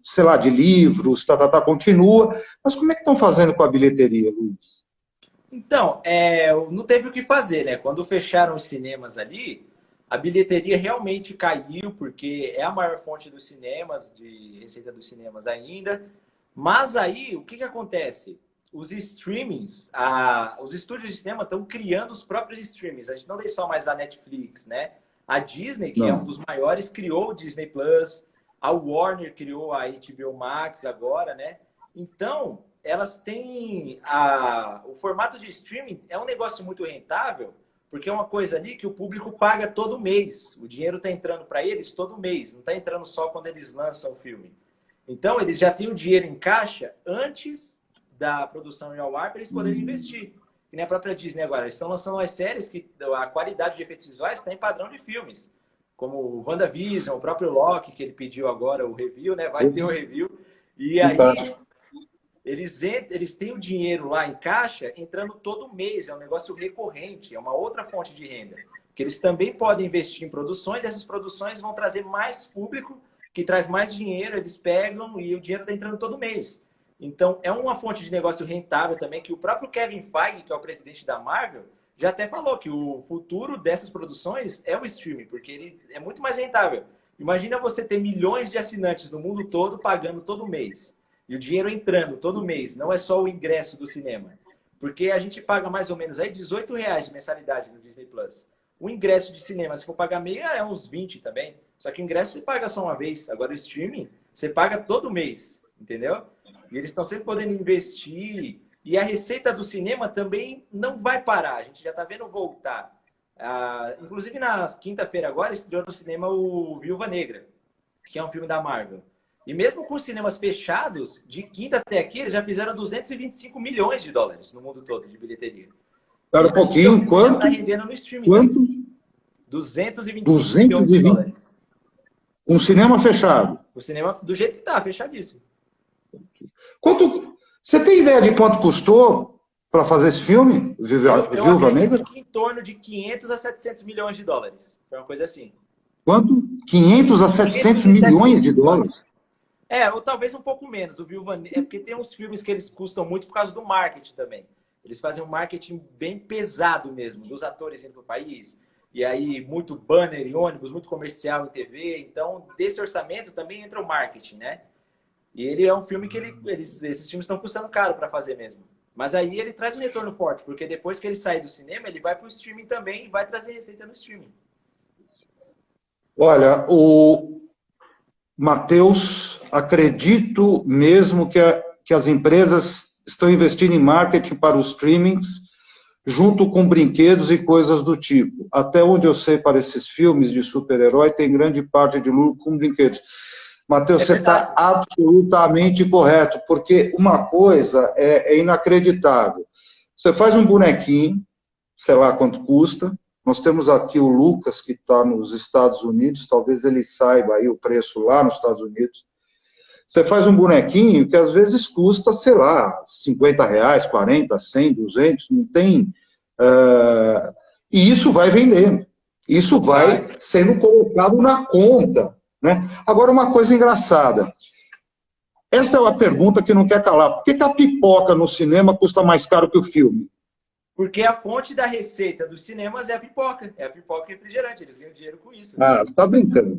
sei lá, de livros, continua, mas como é que estão fazendo com a bilheteria, Luiz? Então, não teve o que fazer, né? Quando fecharam os cinemas ali, a bilheteria realmente caiu, porque é a maior fonte dos cinemas, de receita dos cinemas ainda. Mas aí, o que que acontece? Os streamings, os estúdios de cinema estão criando os próprios streamings. A gente não tem só mais a Netflix, né? A Disney, que é um Não. dos maiores, criou o Disney Plus. A Warner criou a HBO Max agora, né? Então, elas têm o formato de streaming é um negócio muito rentável, porque é uma coisa ali que o público paga todo mês. O dinheiro está entrando para eles todo mês, não está entrando só quando eles lançam o filme. Então, eles já têm o dinheiro em caixa antes da produção ir ao ar para eles poderem investir. E nem a própria Disney agora, eles estão lançando as séries que a qualidade de efeitos visuais está em padrão de filmes. Como o WandaVision, o próprio Loki, que ele pediu agora o review, né? Vai ter o review. E aí, eles têm o dinheiro lá em caixa entrando todo mês, é um negócio recorrente, é uma outra fonte de renda. Que eles também podem investir em produções, e essas produções vão trazer mais público, que traz mais dinheiro, eles pegam e o dinheiro está entrando todo mês. Então, é uma fonte de negócio rentável também, que o próprio Kevin Feige, que é o presidente da Marvel, já até falou que o futuro dessas produções é o streaming, porque ele é muito mais rentável. Imagina você ter milhões de assinantes no mundo todo pagando todo mês. E o dinheiro entrando todo mês, não é só o ingresso do cinema. Porque a gente paga mais ou menos aí R$ 18 de mensalidade no Disney Plus. O ingresso de cinema, se for pagar meia, é uns 20 também. Só que o ingresso você paga só uma vez. Agora o streaming, você paga todo mês, entendeu? E eles estão sempre podendo investir. E a receita do cinema também não vai parar. A gente já está vendo voltar. Inclusive, na quinta-feira agora, estreou no cinema o Viúva Negra, que é um filme da Marvel. E mesmo com os cinemas fechados, de quinta até aqui, eles já fizeram 225 milhões de dólares no mundo todo de bilheteria. Espera um pouquinho, Já está quanto? rendendo no streaming Quanto? também. 225 milhões de 220? dólares. Um cinema fechado. O cinema, do jeito que tá, fechadíssimo. Quanto? Você tem ideia de quanto custou para fazer esse filme, Eu Viúva Negra? acredito que em torno de 500 a 700 milhões de dólares. Foi uma coisa assim. Quanto? 500 a 700 milhões de dólares? Ou talvez um pouco menos. O Viúva Negra, porque tem uns filmes que eles custam muito por causa do marketing também. Eles fazem um marketing bem pesado mesmo, dos atores indo para o país. E aí, muito banner em ônibus, muito comercial em TV. Então, desse orçamento também entra o marketing, né? E ele é um filme que esses filmes estão custando caro para fazer mesmo. Mas aí ele traz um retorno forte, porque depois que ele sair do cinema, ele vai para o streaming também e vai trazer receita no streaming. Olha, o Matheus, acredito mesmo que as empresas estão investindo em marketing para os streamings, junto com brinquedos e coisas do tipo. Até onde eu sei, para esses filmes de super-herói, tem grande parte de lucro com brinquedos. Matheus, você está absolutamente correto, porque uma coisa é inacreditável. Você faz um bonequinho, sei lá quanto custa. Nós temos aqui o Lucas, que está nos Estados Unidos, talvez ele saiba aí o preço lá nos Estados Unidos. Você faz um bonequinho que às vezes custa, sei lá, R$50, 40, 100, 200, não tem... E isso vai vendendo. Isso vai sendo colocado na conta. Né? Agora, uma coisa engraçada. Essa é uma pergunta que não quer calar. Por que a pipoca no cinema custa mais caro que o filme? Porque a fonte da receita dos cinemas é a pipoca. É a pipoca e refrigerante. Eles ganham dinheiro com isso. Ah, você tá brincando.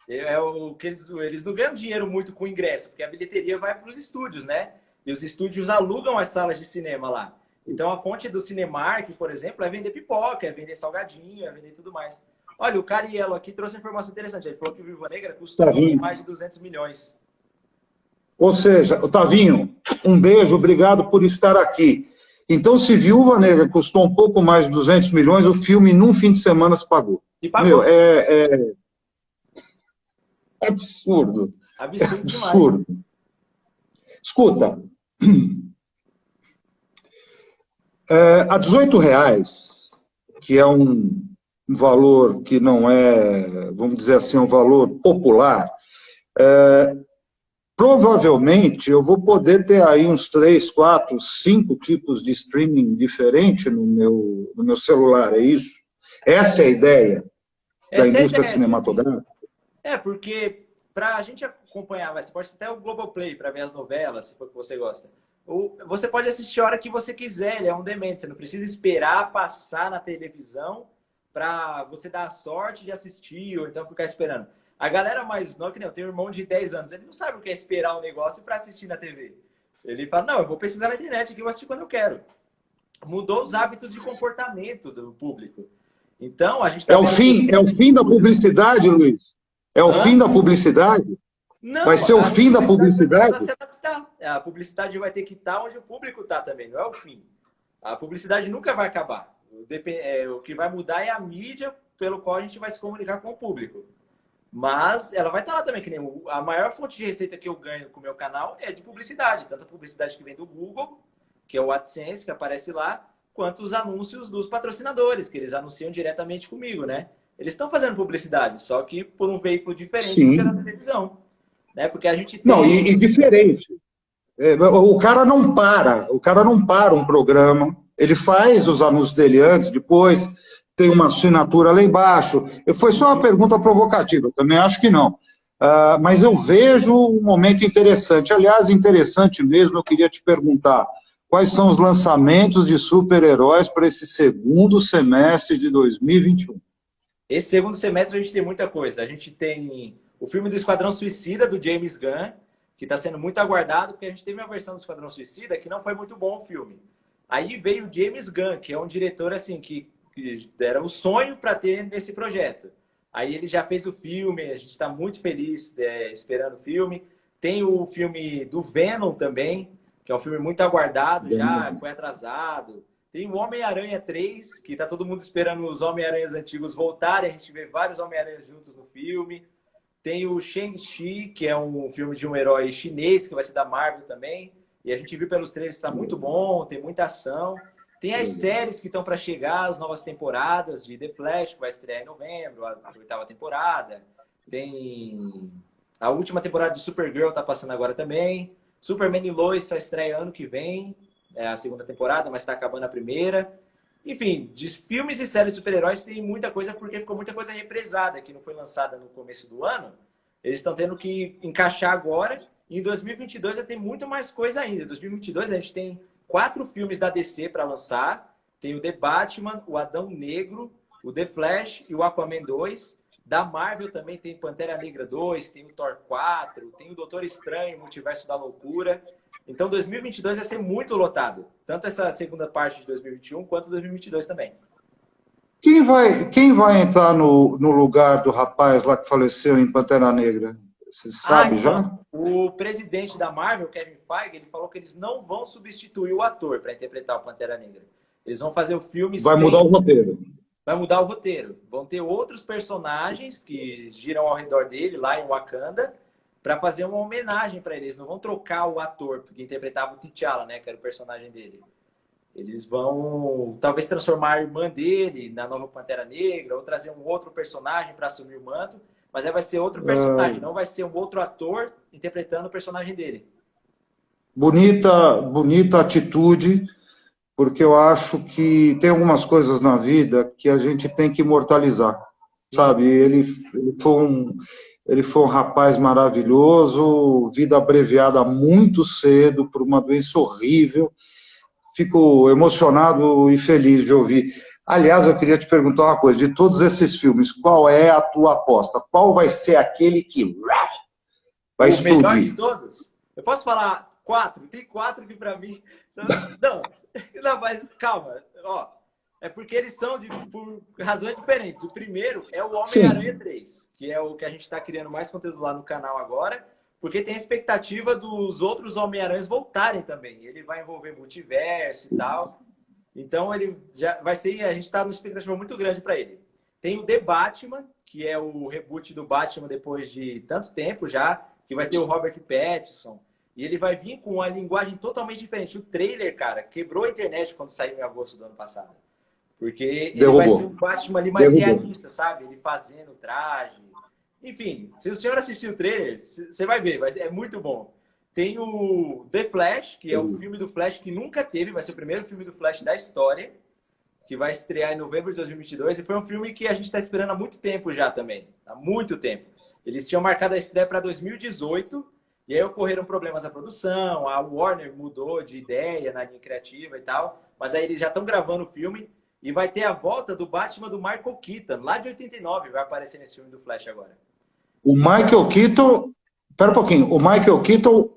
É o que eles não ganham dinheiro muito com ingresso, porque a bilheteria vai para os estúdios, né? E os estúdios alugam as salas de cinema lá. Então a fonte do Cinemark, por exemplo, é vender pipoca, é vender salgadinho, é vender tudo mais. Olha, o Cariello aqui trouxe uma informação interessante. Ele falou que o Viúva Negra custou mais de 200 milhões. Ou seja, Otavinho, um beijo, obrigado por estar aqui. Então, se Viúva Negra custou um pouco mais de 200 milhões, o filme, num fim de semana, se pagou. E pagou. Meu, é absurdo. Absurdo, absurdo. Demais. Escuta, a R$18, que é um valor que não é, vamos dizer assim, um valor popular, provavelmente eu vou poder ter aí uns 3, 4, 5 tipos de streaming diferente no meu celular, é isso? Essa é a ideia da indústria cinematográfica? Porque para a gente acompanhar, você pode até o Globoplay para ver as novelas, se for que você gosta. Ou você pode assistir a hora que você quiser, ele é on demand, você não precisa esperar passar na televisão para você dar a sorte de assistir ou então ficar esperando. A galera mais nova, que nem eu tenho um irmão de 10 anos, ele não sabe o que é esperar um negócio para assistir na TV. Ele fala, não, eu vou pesquisar na internet aqui, eu vou assistir quando eu quero. Mudou os hábitos de comportamento do público. Então, a gente tá é o fim da publicidade, Luiz? É o fim da publicidade? Não, vai ser o fim da publicidade? Vai se adaptar. A publicidade vai ter que estar onde o público está também, não é o fim. A publicidade nunca vai acabar. O que vai mudar é a mídia pelo qual a gente vai se comunicar com o público. Mas ela vai estar lá também, que nem a maior fonte de receita que eu ganho com o meu canal é de publicidade. Tanto a publicidade que vem do Google, que é o AdSense, que aparece lá, quanto os anúncios dos patrocinadores, que eles anunciam diretamente comigo, né? Eles estão fazendo publicidade, só que por um veículo diferente do que na televisão. Né? Porque a gente tem... Não, e diferente. O cara não para um programa, ele faz os anúncios dele antes, depois tem uma assinatura lá embaixo. Foi só uma pergunta provocativa, eu também acho que não. Mas eu vejo um momento interessante. Aliás, interessante mesmo, eu queria te perguntar, quais são os lançamentos de super-heróis para esse segundo semestre de 2021? Esse segundo semestre a gente tem muita coisa. A gente tem o filme do Esquadrão Suicida, do James Gunn, que está sendo muito aguardado, porque a gente teve uma versão do Esquadrão Suicida que não foi muito bom o filme. Aí veio o James Gunn, que é um diretor assim que era o sonho para ter nesse projeto. Aí ele já fez o filme, a gente está muito feliz esperando o filme. Tem o filme do Venom também, que é um filme muito aguardado, já foi atrasado. Tem o Homem-Aranha 3, que tá todo mundo esperando os Homem-Aranhas antigos voltarem. A gente vê vários Homem-Aranhas juntos no filme. Tem o Shang-Chi, que é um filme de um herói chinês, que vai ser da Marvel também. E a gente viu pelos trailers que está muito bom, tem muita ação. Tem as séries que estão para chegar, as novas temporadas de The Flash, que vai estrear em novembro, a 8ª temporada. Tem a última temporada de Supergirl, tá passando agora também. Superman e Lois só estreia ano que vem. É a 2ª temporada, mas está acabando a primeira. Enfim, de filmes e séries de super-heróis tem muita coisa, porque ficou muita coisa represada, que não foi lançada no começo do ano. Eles estão tendo que encaixar agora. E em 2022 já tem muito mais coisa ainda. Em 2022 a gente tem 4 filmes da DC para lançar. Tem o The Batman, o Adão Negro, o The Flash e o Aquaman 2. Da Marvel também tem Pantera Negra 2, tem o Thor 4, tem o Doutor Estranho, Multiverso da Loucura. Então, 2022 vai ser muito lotado. Tanto essa segunda parte de 2021, quanto 2022 também. Quem vai entrar no lugar do rapaz lá que faleceu em Pantera Negra? Você sabe já? O presidente da Marvel, Kevin Feige, ele falou que eles não vão substituir o ator para interpretar o Pantera Negra. Eles vão fazer o filme Vai mudar o roteiro. Vai mudar o roteiro. Vão ter outros personagens que giram ao redor dele, lá em Wakanda, para fazer uma homenagem para eles. Não vão trocar o ator que interpretava o T'Challa, né, que era o personagem dele. Eles vão talvez transformar a irmã dele na nova Pantera Negra ou trazer um outro personagem para assumir o manto, mas aí vai ser outro personagem, não vai ser um outro ator interpretando o personagem dele. Bonita atitude, porque eu acho que tem algumas coisas na vida que a gente tem que imortalizar, sabe? Ele foi um rapaz maravilhoso, vida abreviada muito cedo por uma doença horrível, fico emocionado e feliz de ouvir. Aliás, eu queria te perguntar uma coisa: de todos esses filmes, qual é a tua aposta? Qual vai ser aquele que vai O melhor de explodir? todos? Eu posso falar quatro? Tem quatro que para mim. Não, não, mas calma. Ó, é porque eles são por razões diferentes. O primeiro é o Homem-Aranha Sim, 3, que é o que a gente está criando mais conteúdo lá no canal agora, porque tem a expectativa dos outros Homem-Aranhas voltarem também. Ele vai envolver multiverso e tal. Então ele já vai ser. A gente está numa expectativa muito grande para ele. Tem o The Batman, que é o reboot do Batman depois de tanto tempo já, que vai ter o Robert Pattinson. E ele vai vir com uma linguagem totalmente diferente. O trailer, cara, quebrou a internet quando saiu em agosto do ano passado. Porque ele vai ser um derrubou. Batman ali mais Derrubou. realista, sabe? Ele fazendo o traje. Enfim, se o senhor assistir o trailer, você vai ver, é muito bom. Tem o The Flash, que é o filme do Flash que nunca teve, vai ser o primeiro filme do Flash da história, que vai estrear em novembro de 2022. E foi um filme que a gente está esperando há muito tempo já também. Há muito tempo. Eles tinham marcado a estreia para 2018, e aí ocorreram problemas na produção, a Warner mudou de ideia na linha criativa e tal, mas aí eles já estão gravando o filme e vai ter a volta do Batman do Michael Keaton, lá de 89, vai aparecer nesse filme do Flash agora. O Michael Keaton. Espera um pouquinho. O Michael Keaton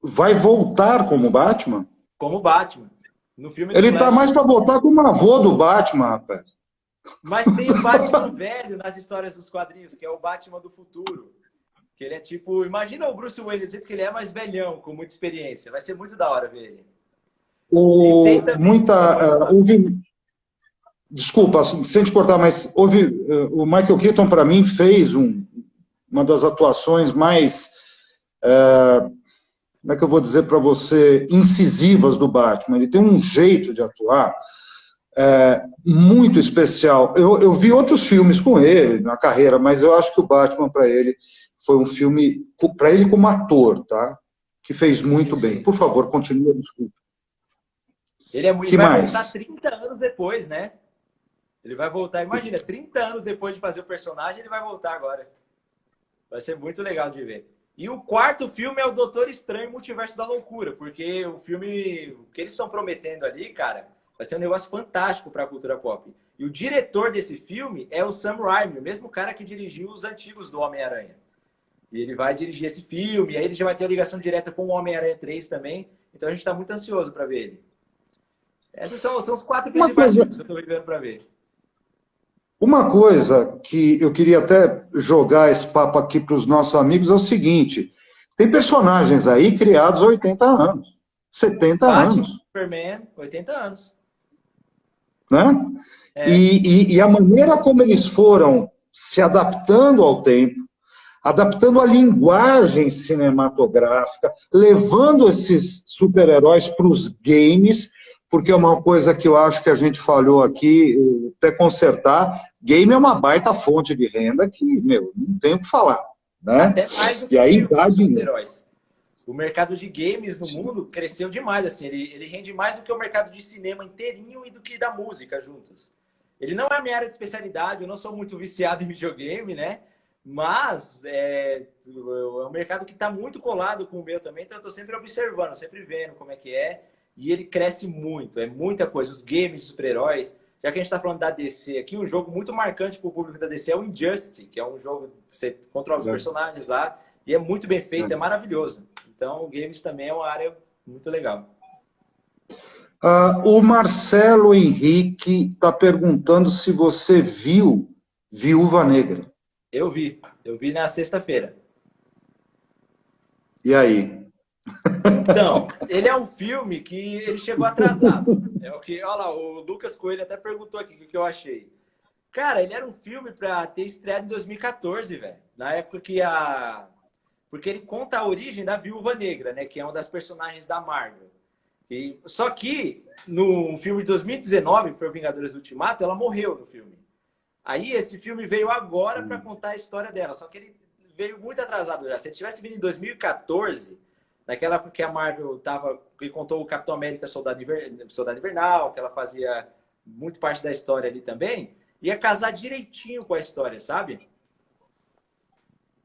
vai voltar como Batman? Como Batman, no filme do Ele tá Flash. mais para voltar como avô do Batman, rapaz. Mas tem o Batman velho nas histórias dos quadrinhos, que é o Batman do futuro. Que ele é tipo, imagina o Bruce Wayne do jeito que ele é, mais velhão, com muita experiência. Vai ser muito da hora ver ele. E tem também. Pode falar. Desculpa, sem te cortar, mas o Michael Keaton, para mim, fez uma das atuações mais, como é que eu vou dizer para você, incisivas do Batman. Ele tem um jeito de atuar muito especial. Eu vi outros filmes com ele na carreira, mas eu acho que o Batman, para ele, foi um filme, para ele como ator, tá? Que fez muito Sim, bem. sim. Por favor, continue, desculpa. Ele Que vai voltar mais? 30 anos depois, né? Ele vai voltar, imagina, 30 anos depois de fazer o personagem, ele vai voltar agora. Vai ser muito legal de ver. E o quarto filme é o Doutor Estranho Multiverso da Loucura, porque o filme, o que eles estão prometendo ali, cara, vai ser um negócio fantástico para a cultura pop. E o diretor desse filme é o Sam Raimi, o mesmo cara que dirigiu os antigos do Homem-Aranha. E ele vai dirigir esse filme, e aí ele já vai ter a ligação direta com o Homem-Aranha 3 também. Então a gente está muito ansioso para ver ele. Esses são os quatro Uma principais coisa, filmes que eu estou vivendo para ver. Uma coisa que eu queria até jogar esse papo aqui para os nossos amigos é o seguinte: tem personagens aí criados há 80 anos, 70 Batman, anos, Superman, 80 anos. né? É, E a maneira como eles foram se adaptando ao tempo, adaptando a linguagem cinematográfica, levando esses super-heróis para os games, porque é uma coisa que eu acho que a gente falhou aqui, até consertar, game é uma baita fonte de renda que, meu, não tem o que falar, né? até mais do E que aí filmes dá de dinheiro. super-heróis. O mercado de games no mundo cresceu demais, assim, ele rende mais do que o mercado de cinema inteirinho e do que da música juntos. Ele não é a minha área de especialidade, eu não sou muito viciado em videogame, né? Mas é um mercado que está muito colado com o meu também, então eu estou sempre observando, sempre vendo como é que é. E ele cresce muito, é muita coisa. Os games de super-heróis, já que a gente está falando da DC aqui, um jogo muito marcante para o público da DC é o Injustice, que é um jogo que você controla os personagens lá, e é muito bem feito, é maravilhoso. Então, games também é uma área muito legal. O Marcelo Henrique está perguntando se você viu Viúva Negra. Eu vi na sexta-feira. E aí? Então, ele é um filme que ele chegou atrasado. É o que, olha lá, o Lucas Coelho até perguntou aqui o que eu achei. Cara, ele era um filme para ter estreado em 2014, velho. Na época que a. Porque ele conta a origem da Viúva Negra, né? Que é uma das personagens da Marvel. Só que no filme de 2019, que foi o Vingadores Ultimato, ela morreu no filme. Aí esse filme veio agora para contar a história dela. Só que ele veio muito atrasado já. Se ele tivesse vindo em 2014, naquela época que a Marvel tava, que contou o Capitão América Soldado Invernal, que ela fazia muito parte da história ali também, ia casar direitinho com a história, sabe?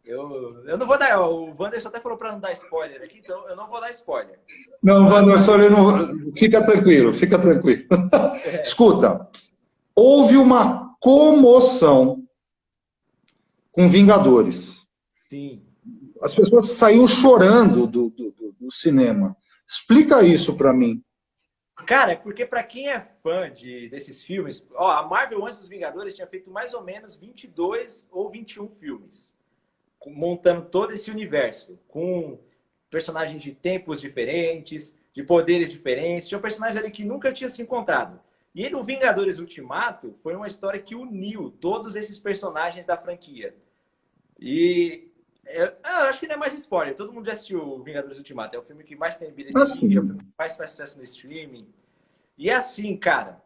Eu não vou dar. O Wanderson até falou para não dar spoiler aqui, então eu não vou dar spoiler. Não, Mas, Wanderson, ele não... Fica tranquilo, fica tranquilo. é, Escuta, houve uma comoção com Vingadores. sim. As pessoas saíram chorando do cinema. Explica isso para mim. Cara, é porque para quem é fã desses filmes, ó, a Marvel antes dos Vingadores tinha feito mais ou menos 22 ou 21 filmes, montando todo esse universo, com personagens de tempos diferentes, de poderes diferentes, tinha personagens ali que nunca tinham se encontrado. E no Vingadores Ultimato foi uma história que uniu todos esses personagens da franquia. E eu acho que não é mais spoiler. Todo mundo já assistiu Vingadores Ultimato. É o filme que mais tem bilheteria, é o filme que mais faz sucesso no streaming. E é assim, cara.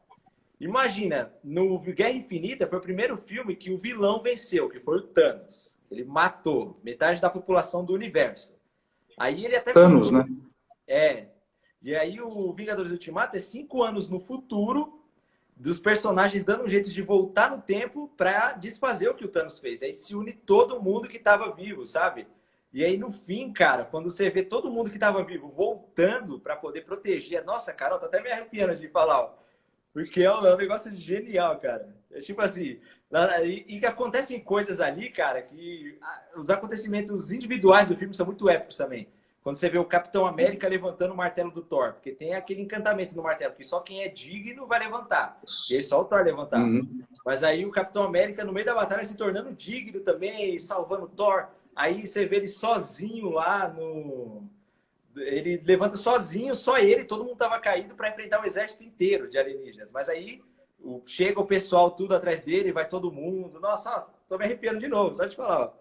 Imagina, no Guerra Infinita foi o primeiro filme que o vilão venceu, que foi o Thanos. Ele matou metade da população do universo. Aí ele até Thanos, contou, né? é. E aí o Vingadores Ultimato é 5 anos no futuro dos personagens dando um jeito de voltar no tempo para desfazer o que o Thanos fez. Aí se une todo mundo que estava vivo, sabe? E aí no fim, cara, quando você vê todo mundo que estava vivo voltando para poder proteger, nossa, cara, tá até me arrepiando de falar, ó, porque é um negócio genial, cara. É tipo assim, e que acontecem coisas ali, cara, que os acontecimentos individuais do filme são muito épicos também. Quando você vê o Capitão América levantando o martelo do Thor, porque tem aquele encantamento no martelo, que só quem é digno vai levantar. E aí só o Thor levantava. Uhum. Mas aí o Capitão América, no meio da batalha, se tornando digno também, salvando o Thor. Aí você vê ele sozinho lá no. Ele levanta sozinho, só ele, todo mundo tava caído para enfrentar o exército inteiro de alienígenas. Mas aí chega o pessoal tudo atrás dele, vai todo mundo. Nossa, ó, tô me arrepiando de novo, só te falar. Ó.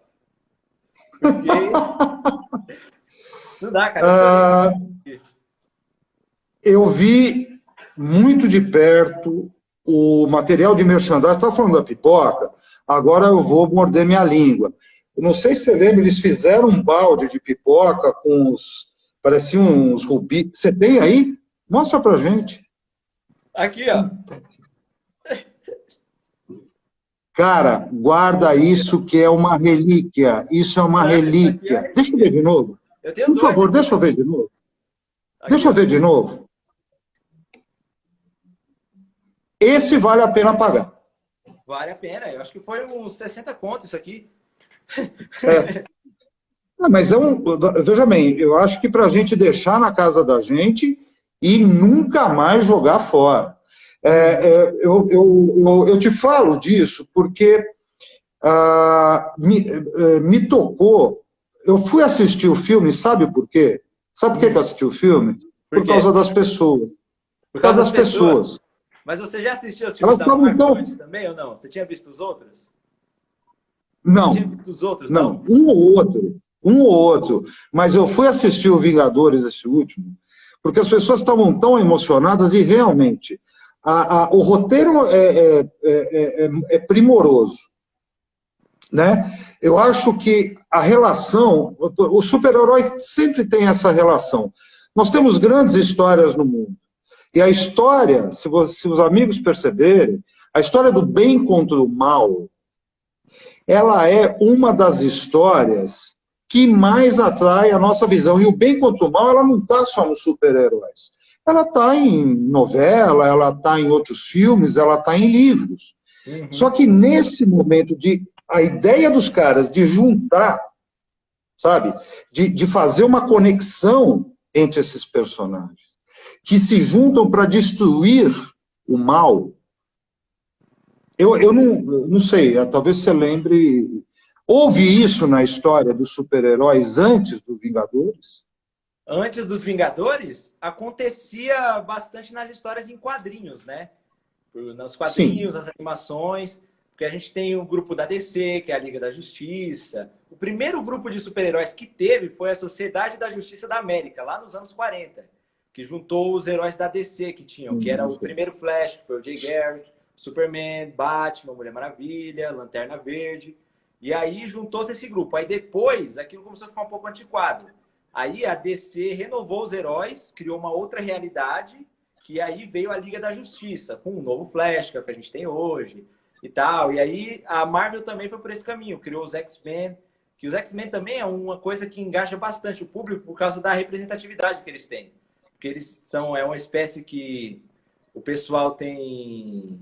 Porque não dá, cara, eu chorei. Ah, eu vi muito de perto o material de merchandising. Estava falando da pipoca, agora eu vou morder minha língua. Eu não sei se você lembra, eles fizeram um balde de pipoca com os. Pareciam uns rubis. Você tem aí? Mostra pra gente. Aqui, ó. Cara, guarda isso que é uma relíquia. Isso é uma Isso aqui é a relíquia. Deixa eu ver relíquia. de novo. Eu tenho Por dois favor, aqui, deixa eu ó. ver de novo. Aqui, Deixa eu ó. ver de novo. Esse vale a pena pagar. Vale a pena. Eu acho que foi uns 60 contos isso aqui. É. Ah, mas veja bem, eu acho que para a gente deixar na casa da gente e nunca mais jogar fora. Eu te falo disso porque me tocou. Eu fui assistir o filme, sabe por quê? Sabe por que eu assisti o filme? Por Por causa quê? das pessoas. Por Por causa causa das das pessoas. pessoas. Mas você já assistiu os filmes Elas da estavam Marvel tão. antes também ou não? Você tinha visto os outros? Você tinha Não, visto os outros, não, não? um ou outro, um ou outro. Mas eu fui assistir o Vingadores, esse último, porque as pessoas estavam tão emocionadas e realmente o roteiro é primoroso, né? Eu acho que a relação, os super-heróis sempre têm essa relação. Nós temos grandes histórias no mundo. E a história, se os amigos perceberem, a história do bem contra o mal, ela é uma das histórias que mais atrai a nossa visão. E o bem contra o mal, ela não está só nos super-heróis. Ela está em novela, ela está em outros filmes, ela está em livros. Só Uhum. que nesse momento a ideia dos caras de juntar, sabe, de fazer uma conexão entre esses personagens, que se juntam para destruir o mal. Eu não sei, talvez você lembre. Houve isso na história dos super-heróis antes dos Vingadores? Antes dos Vingadores, acontecia bastante nas histórias em quadrinhos, né? Nos quadrinhos, Sim. nas animações, porque a gente tem o grupo da DC, que é a Liga da Justiça. O primeiro grupo de super-heróis que teve foi a Sociedade da Justiça da América, lá nos anos 40, que juntou os heróis da DC que tinham, que era o primeiro Flash, que foi o Jay Garrick, Superman, Batman, Mulher Maravilha, Lanterna Verde. E aí juntou-se esse grupo. Aí depois, aquilo começou a ficar um pouco antiquado. Aí a DC renovou os heróis, criou uma outra realidade, que aí veio a Liga da Justiça, com um novo Flash, que é o que a gente tem hoje, e tal. E aí a Marvel também foi por esse caminho, criou os X-Men, que os X-Men também é uma coisa que engaja bastante o público por causa da representatividade que eles têm. Porque eles são, é uma espécie que o pessoal tem...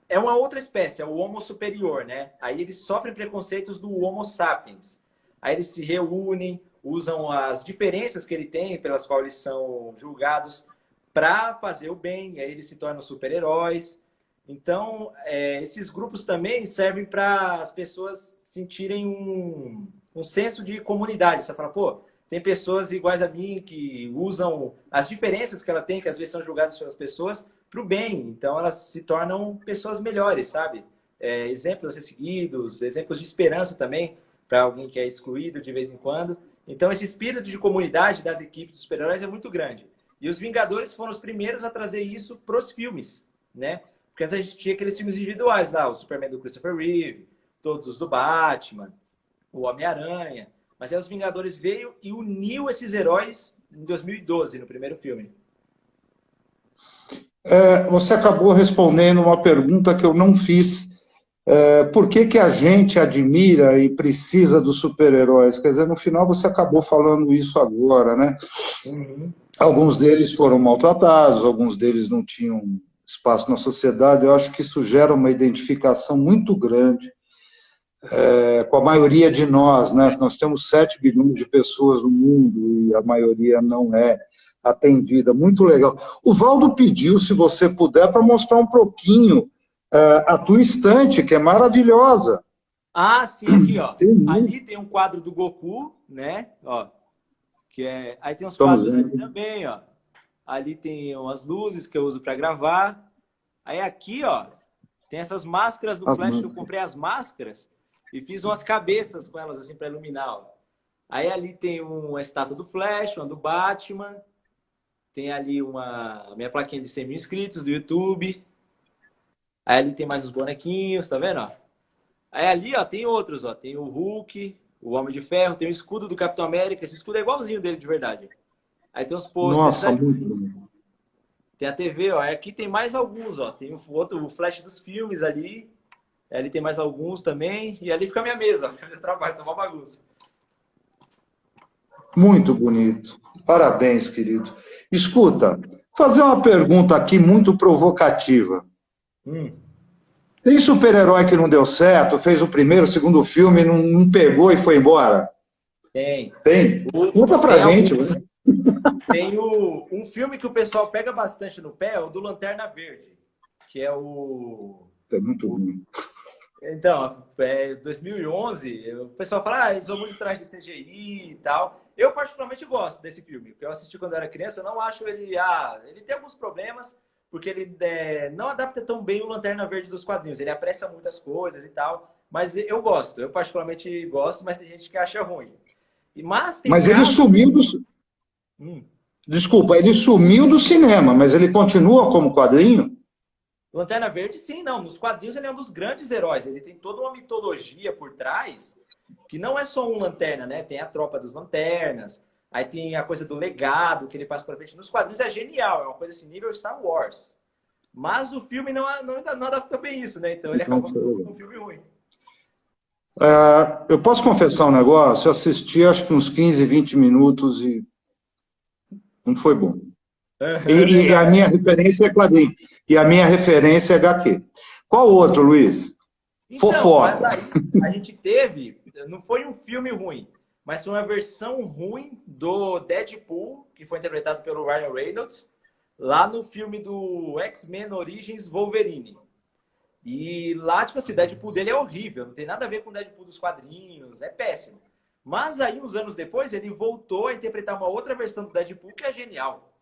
É uma outra espécie, é o Homo superior, né? Aí eles sofrem preconceitos do Homo sapiens. Aí eles se reúnem, usam as diferenças que ele tem, pelas quais eles são julgados, para fazer o bem, e aí eles se tornam super-heróis. Então, esses grupos também servem para as pessoas sentirem um senso de comunidade. Você fala, pô, tem pessoas iguais a mim que usam as diferenças que ela tem, que às vezes são julgadas pelas pessoas, para o bem. Então, elas se tornam pessoas melhores, sabe? Exemplos a ser seguidos, exemplos de esperança também, para alguém que é excluído de vez em quando. Então, esse espírito de comunidade das equipes de super-heróis é muito grande. E os Vingadores foram os primeiros a trazer isso para os filmes, né? Porque antes a gente tinha aqueles filmes individuais lá, o Superman do Christopher Reeve, todos os do Batman, o Homem-Aranha. Mas aí os Vingadores veio e uniu esses heróis em 2012, no primeiro filme. Você acabou respondendo uma pergunta que eu não fiz. Por que que a gente admira e precisa dos super-heróis? Quer dizer, no final você acabou falando isso agora, né? Uhum. Alguns deles foram maltratados, alguns deles não tinham espaço na sociedade. Eu acho que isso gera uma identificação muito grande com a maioria de nós, né? Nós temos 7 bilhões de pessoas no mundo e a maioria não é atendida. Muito legal. O Valdo pediu, se você puder, para mostrar um pouquinho a tua estante, que é maravilhosa. Ah, sim, aqui, ó. Ali tem um quadro do Goku, né? Ó, aí tem uns quadros ali também, ó. Ali tem umas luzes que eu uso para gravar. Aí aqui, ó, tem essas máscaras do Flash. Eu comprei as máscaras e fiz umas cabeças com elas, assim, para iluminar, ó. Aí ali tem uma estátua do Flash, uma do Batman. Tem ali minha plaquinha de 100 mil inscritos do YouTube. Aí ali tem mais os bonequinhos, tá vendo, ó? Aí ali, ó, tem outros, ó. Tem o Hulk, o Homem de Ferro, tem o escudo do Capitão América. Esse escudo é igualzinho dele de verdade. Aí tem os pôsteres. Nossa, muito bom. Tem a TV, ó. Aqui tem mais alguns, ó. Tem o Flash dos filmes ali. Ali tem mais alguns também. E ali fica a minha mesa, ó. Meu trabalho, tá uma bagunça. Muito bonito. Parabéns, querido. Escuta, fazer uma pergunta aqui muito provocativa. Tem super-herói que não deu certo, fez o primeiro, o segundo filme, não pegou e foi embora? Tem. Tem? Conta pra gente. Tem um filme que o pessoal pega bastante no pé, é o do Lanterna Verde, que é o... É muito ruim. Então, 2011, o pessoal fala, eles vão muito atrás de CGI e tal. Eu particularmente gosto desse filme, porque eu assisti quando eu era criança, eu não acho ele... ele tem alguns problemas, porque ele não adapta tão bem o Lanterna Verde dos quadrinhos. Ele apressa muitas coisas e tal, mas eu gosto. Eu particularmente gosto, mas tem gente que acha ruim. Mas ele sumiu do... Desculpa, ele sumiu do cinema, mas ele continua como quadrinho? Lanterna Verde, sim, não. Nos quadrinhos ele é um dos grandes heróis. Ele tem toda uma mitologia por trás, que não é só um Lanterna, né? Tem a tropa dos Lanternas, aí tem a coisa do legado que ele passa pra frente. Nos quadrinhos é genial, é uma coisa assim, nível Star Wars. Mas o filme não adapta bem isso, né? Então ele acaba com um filme ruim. Eu posso confessar um negócio? Eu assisti acho que uns 15, 20 minutos e não foi bom. E a minha referência é quadrinho. E a minha referência é HQ. Qual outro, Luiz? Então, Fofoca. mas aí a gente teve... Não foi um filme ruim, mas foi uma versão ruim do Deadpool, que foi interpretado pelo Ryan Reynolds, lá no filme do X-Men Origins Wolverine. E lá, tipo assim, o Deadpool dele é horrível, não tem nada a ver com o Deadpool dos quadrinhos, é péssimo. Mas aí, uns anos depois, ele voltou a interpretar uma outra versão do Deadpool que é genial.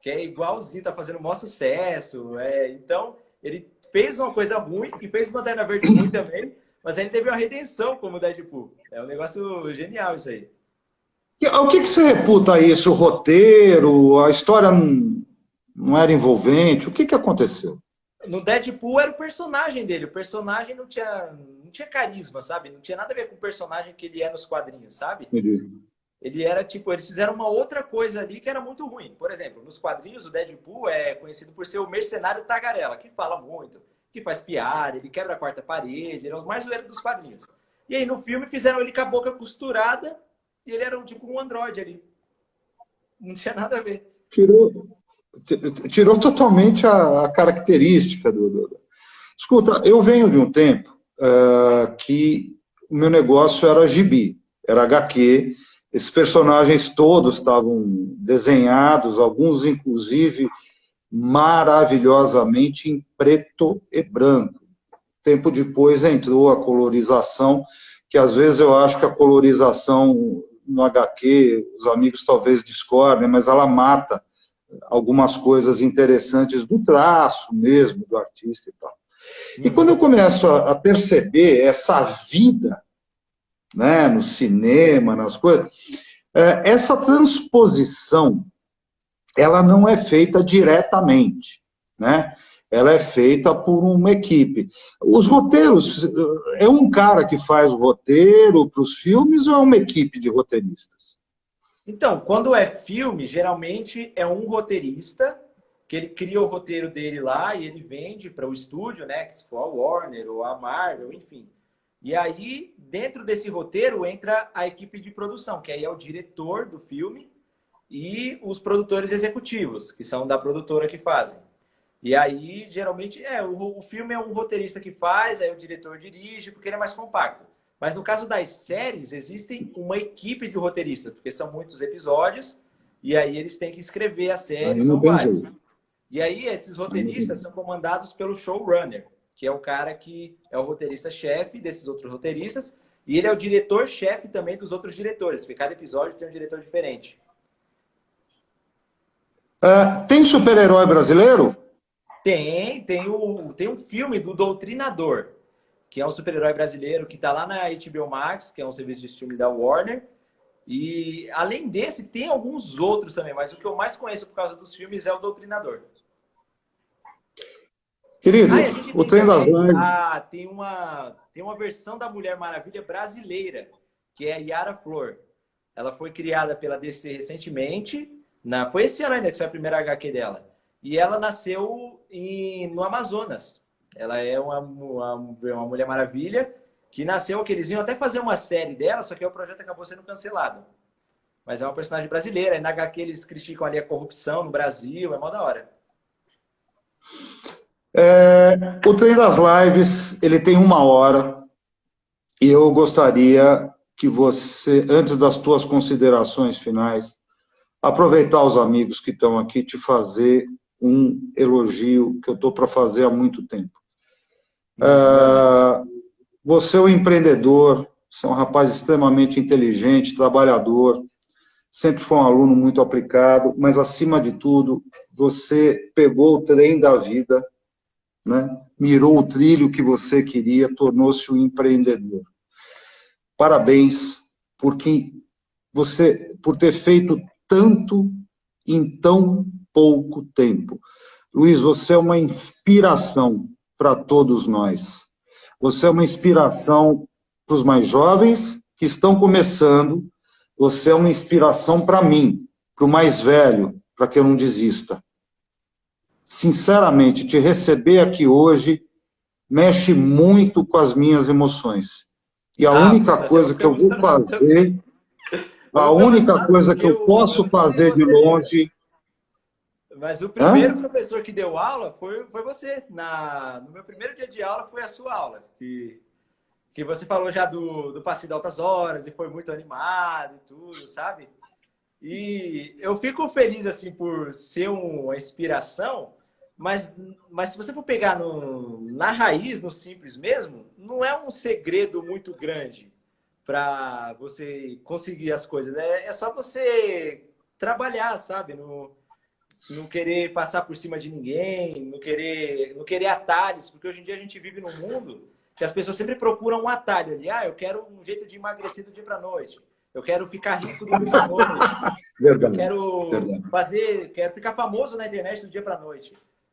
Que é igualzinho, tá fazendo o maior sucesso. Então, ele fez uma coisa ruim e fez uma Lanterna Verde ruim também, mas ele teve uma redenção como Deadpool. É um negócio genial isso aí. O que você reputa isso? O roteiro, a história não era envolvente? O que aconteceu? No Deadpool era o personagem dele. O personagem não tinha carisma, sabe? Não tinha nada a ver com o personagem que ele é nos quadrinhos, sabe? Entendi. Ele era tipo, eles fizeram uma outra coisa ali que era muito ruim. Por exemplo, nos quadrinhos, o Deadpool é conhecido por ser o mercenário tagarela, que fala muito, que faz piada, ele quebra a quarta parede, ele é o mais zoeiro dos quadrinhos. E aí no filme fizeram ele com a boca costurada e ele era tipo um androide ali. Não tinha nada a ver. Tirou, tirou totalmente a característica do. Escuta, eu venho de um tempo que o meu negócio era gibi, era HQ. Esses personagens todos estavam desenhados, alguns inclusive maravilhosamente em preto e branco. Tempo depois entrou a colorização, que às vezes eu acho que a colorização no HQ, os amigos talvez discordem, mas ela mata algumas coisas interessantes do traço mesmo, do artista e tal. E quando eu começo a perceber essa vida, né, no cinema, nas coisas, essa transposição, ela não é feita diretamente, né? Ela é feita por uma equipe. Os roteiros, é um cara que faz o roteiro para os filmes ou é uma equipe de roteiristas? Então, quando é filme, geralmente é um roteirista que ele cria o roteiro dele lá e ele vende para o estúdio, né? Que se for a Warner ou a Marvel, enfim. E aí, dentro desse roteiro, entra a equipe de produção, que aí é o diretor do filme e os produtores executivos, que são da produtora que fazem. E aí, geralmente, o filme é um roteirista que faz, aí o diretor dirige, porque ele é mais compacto. Mas no caso das séries, existe uma equipe de roteiristas, porque são muitos episódios, e aí eles têm que escrever a série, Aí não são tem vários. jeito. E aí, esses roteiristas são comandados pelo showrunner, que é o cara que é o roteirista-chefe desses outros roteiristas, e ele é o diretor-chefe também dos outros diretores, porque cada episódio tem um diretor diferente. Tem super-herói brasileiro? Tem um filme do Doutrinador, que é um super-herói brasileiro que está lá na HBO Max, que é um serviço de streaming da Warner. E além desse, tem alguns outros também, mas o que eu mais conheço por causa dos filmes é o Doutrinador. Querido, Ah, e a gente o tem trem das também, lives. tem uma versão da Mulher Maravilha brasileira, que é a Yara Flor. Ela foi criada pela DC recentemente, foi esse ano ainda que saiu a primeira HQ dela. E ela nasceu no Amazonas. Ela é uma Mulher Maravilha que nasceu, que eles iam até fazer uma série dela, só que o projeto acabou sendo cancelado. Mas é uma personagem brasileira. E na HQ eles criticam ali a corrupção no Brasil, é mó da hora. O trem das lives, ele tem 1 hora, e eu gostaria que você, antes das tuas considerações finais, aproveitar os amigos que estão aqui, te fazer um elogio que eu estou para fazer há muito tempo. Você é um empreendedor, você é um rapaz extremamente inteligente, trabalhador, sempre foi um aluno muito aplicado, mas, acima de tudo, você pegou o trem da vida, né? Mirou o trilho que você queria, tornou-se um empreendedor. Parabéns, porque por ter feito tanto em tão pouco tempo. Luiz, você é uma inspiração para todos nós. Você é uma inspiração para os mais jovens que estão começando. Você é uma inspiração para mim, para o mais velho, para que eu não desista. Sinceramente, te receber aqui hoje mexe muito com as minhas emoções. E a única Professor, eu coisa fico que eu vou emocionado também. fazer, Eu a fico única emocionado coisa que porque eu eu posso não sei se fazer de você lembra. longe... Mas o primeiro Hã? professor que deu aula foi você. No meu primeiro dia de aula foi a sua aula. Que você falou já do Passeio de Altas Horas e foi muito animado e tudo, sabe? E eu fico feliz, assim, por ser uma inspiração, mas se você for pegar na raiz, no simples mesmo, não é um segredo muito grande para você conseguir as coisas. É só você trabalhar, sabe? Não querer passar por cima de ninguém, não querer atalhos, porque hoje em dia a gente vive num mundo que as pessoas sempre procuram um atalho ali. Eu quero um jeito de emagrecer do dia para noite. Eu quero ficar rico do dia para noite. Eu Verdade, quero verdade. quero ficar famoso na internet do dia para noite.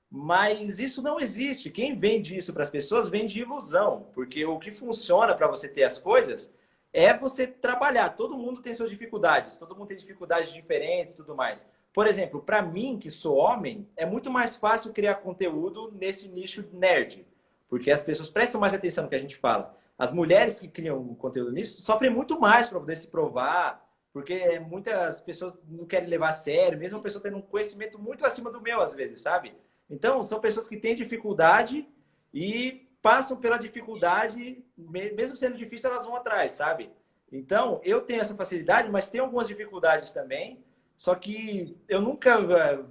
Mas isso não existe. Quem vende isso para as pessoas vende ilusão, porque o que funciona para você ter as coisas é você trabalhar. Todo mundo tem suas dificuldades, todo mundo tem dificuldades diferentes, tudo mais. Por exemplo, para mim, que sou homem, é muito mais fácil criar conteúdo nesse nicho nerd, porque as pessoas prestam mais atenção no que a gente fala. as mulheres que criam conteúdo nisso sofrem muito mais para poder se provar, porque muitas pessoas não querem levar a sério, mesmo a pessoa tendo um conhecimento muito acima do meu, às vezes, sabe? Então, são pessoas que têm dificuldade e passam pela dificuldade, mesmo sendo difícil, elas vão atrás, sabe? Então, eu tenho essa facilidade, mas tem algumas dificuldades também, só que eu nunca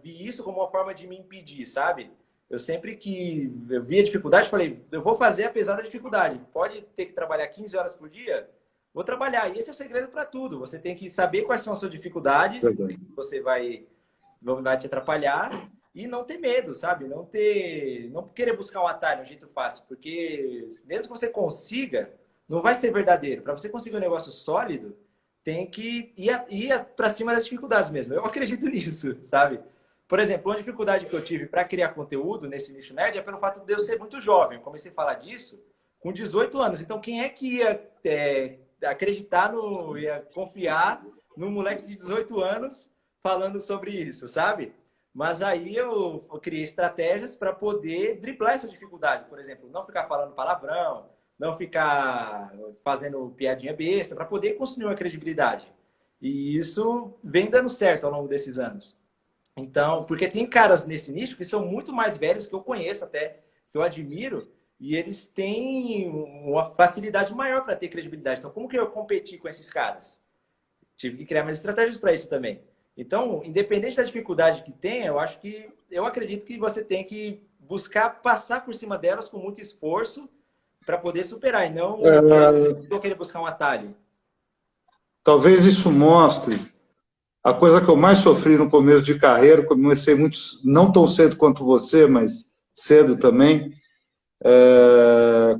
vi isso como uma forma de me impedir, sabe? Eu sempre que eu via dificuldade, falei, eu vou fazer apesar da dificuldade. Pode ter que trabalhar 15 horas por dia? Vou trabalhar. E esse é o segredo para tudo. Você tem que saber quais são as suas dificuldades, o que você vai te atrapalhar e não ter medo, sabe? Não querer buscar um atalho, um jeito fácil, porque mesmo que você consiga, não vai ser verdadeiro. Para você conseguir um negócio sólido, tem que ir para cima das dificuldades mesmo. Eu acredito nisso, sabe? Por exemplo, uma dificuldade que eu tive para criar conteúdo nesse nicho nerd é pelo fato de eu ser muito jovem. Eu comecei a falar disso com 18 anos. Então, quem é que ia acreditar, ia confiar num moleque de 18 anos falando sobre isso, sabe? Mas aí eu criei estratégias para poder driblar essa dificuldade. Por exemplo, não ficar falando palavrão, não ficar fazendo piadinha besta, para poder construir uma credibilidade. E isso vem dando certo ao longo desses anos. Então, porque tem caras nesse nicho que são muito mais velhos, que eu conheço até, que eu admiro, e eles têm uma facilidade maior para ter credibilidade. Então, como que eu competi com esses caras? Tive que criar mais estratégias para isso também. Então, independente da dificuldade que tenha, eu acredito que você tem que buscar passar por cima delas com muito esforço para poder superar, e não querer buscar um atalho. Talvez isso mostre a coisa que eu mais sofri no começo de carreira. Comecei muito, não tão cedo quanto você, mas cedo também.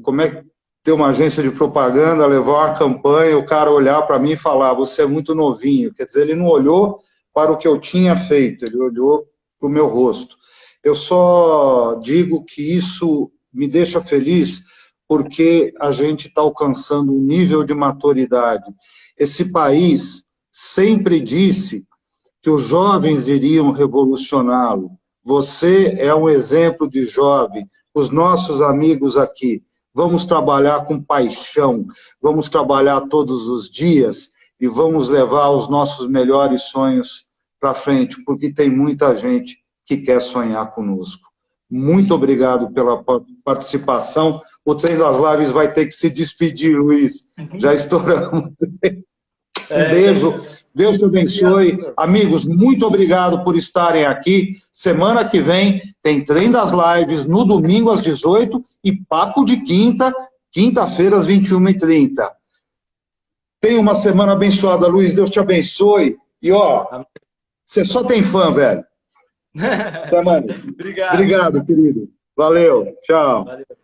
Como é que ter uma agência de propaganda, levar uma campanha, o cara olhar para mim e falar, você é muito novinho. Quer dizer, ele não olhou para o que eu tinha feito, ele olhou para o meu rosto. Eu só digo que isso me deixa feliz porque a gente está alcançando um nível de maturidade. Esse país sempre disse que os jovens iriam revolucioná-lo. Você é um exemplo de jovem. Os nossos amigos aqui, vamos trabalhar com paixão, vamos trabalhar todos os dias e vamos levar os nossos melhores sonhos para frente, porque tem muita gente que quer sonhar conosco. Muito obrigado pela participação. O Trem das Lives vai ter que se despedir, Luiz. Já estouramos. Um beijo. Deus te abençoe. Amigos, muito obrigado por estarem aqui. Semana que vem tem Trem das Lives no domingo às 18 e Papo de Quinta, quinta-feira às 21h30. Tenha uma semana abençoada, Luiz. Deus te abençoe. E, ó, você só tem fã, velho. Até mais. Obrigado. Obrigado, querido. Valeu. Tchau. Valeu.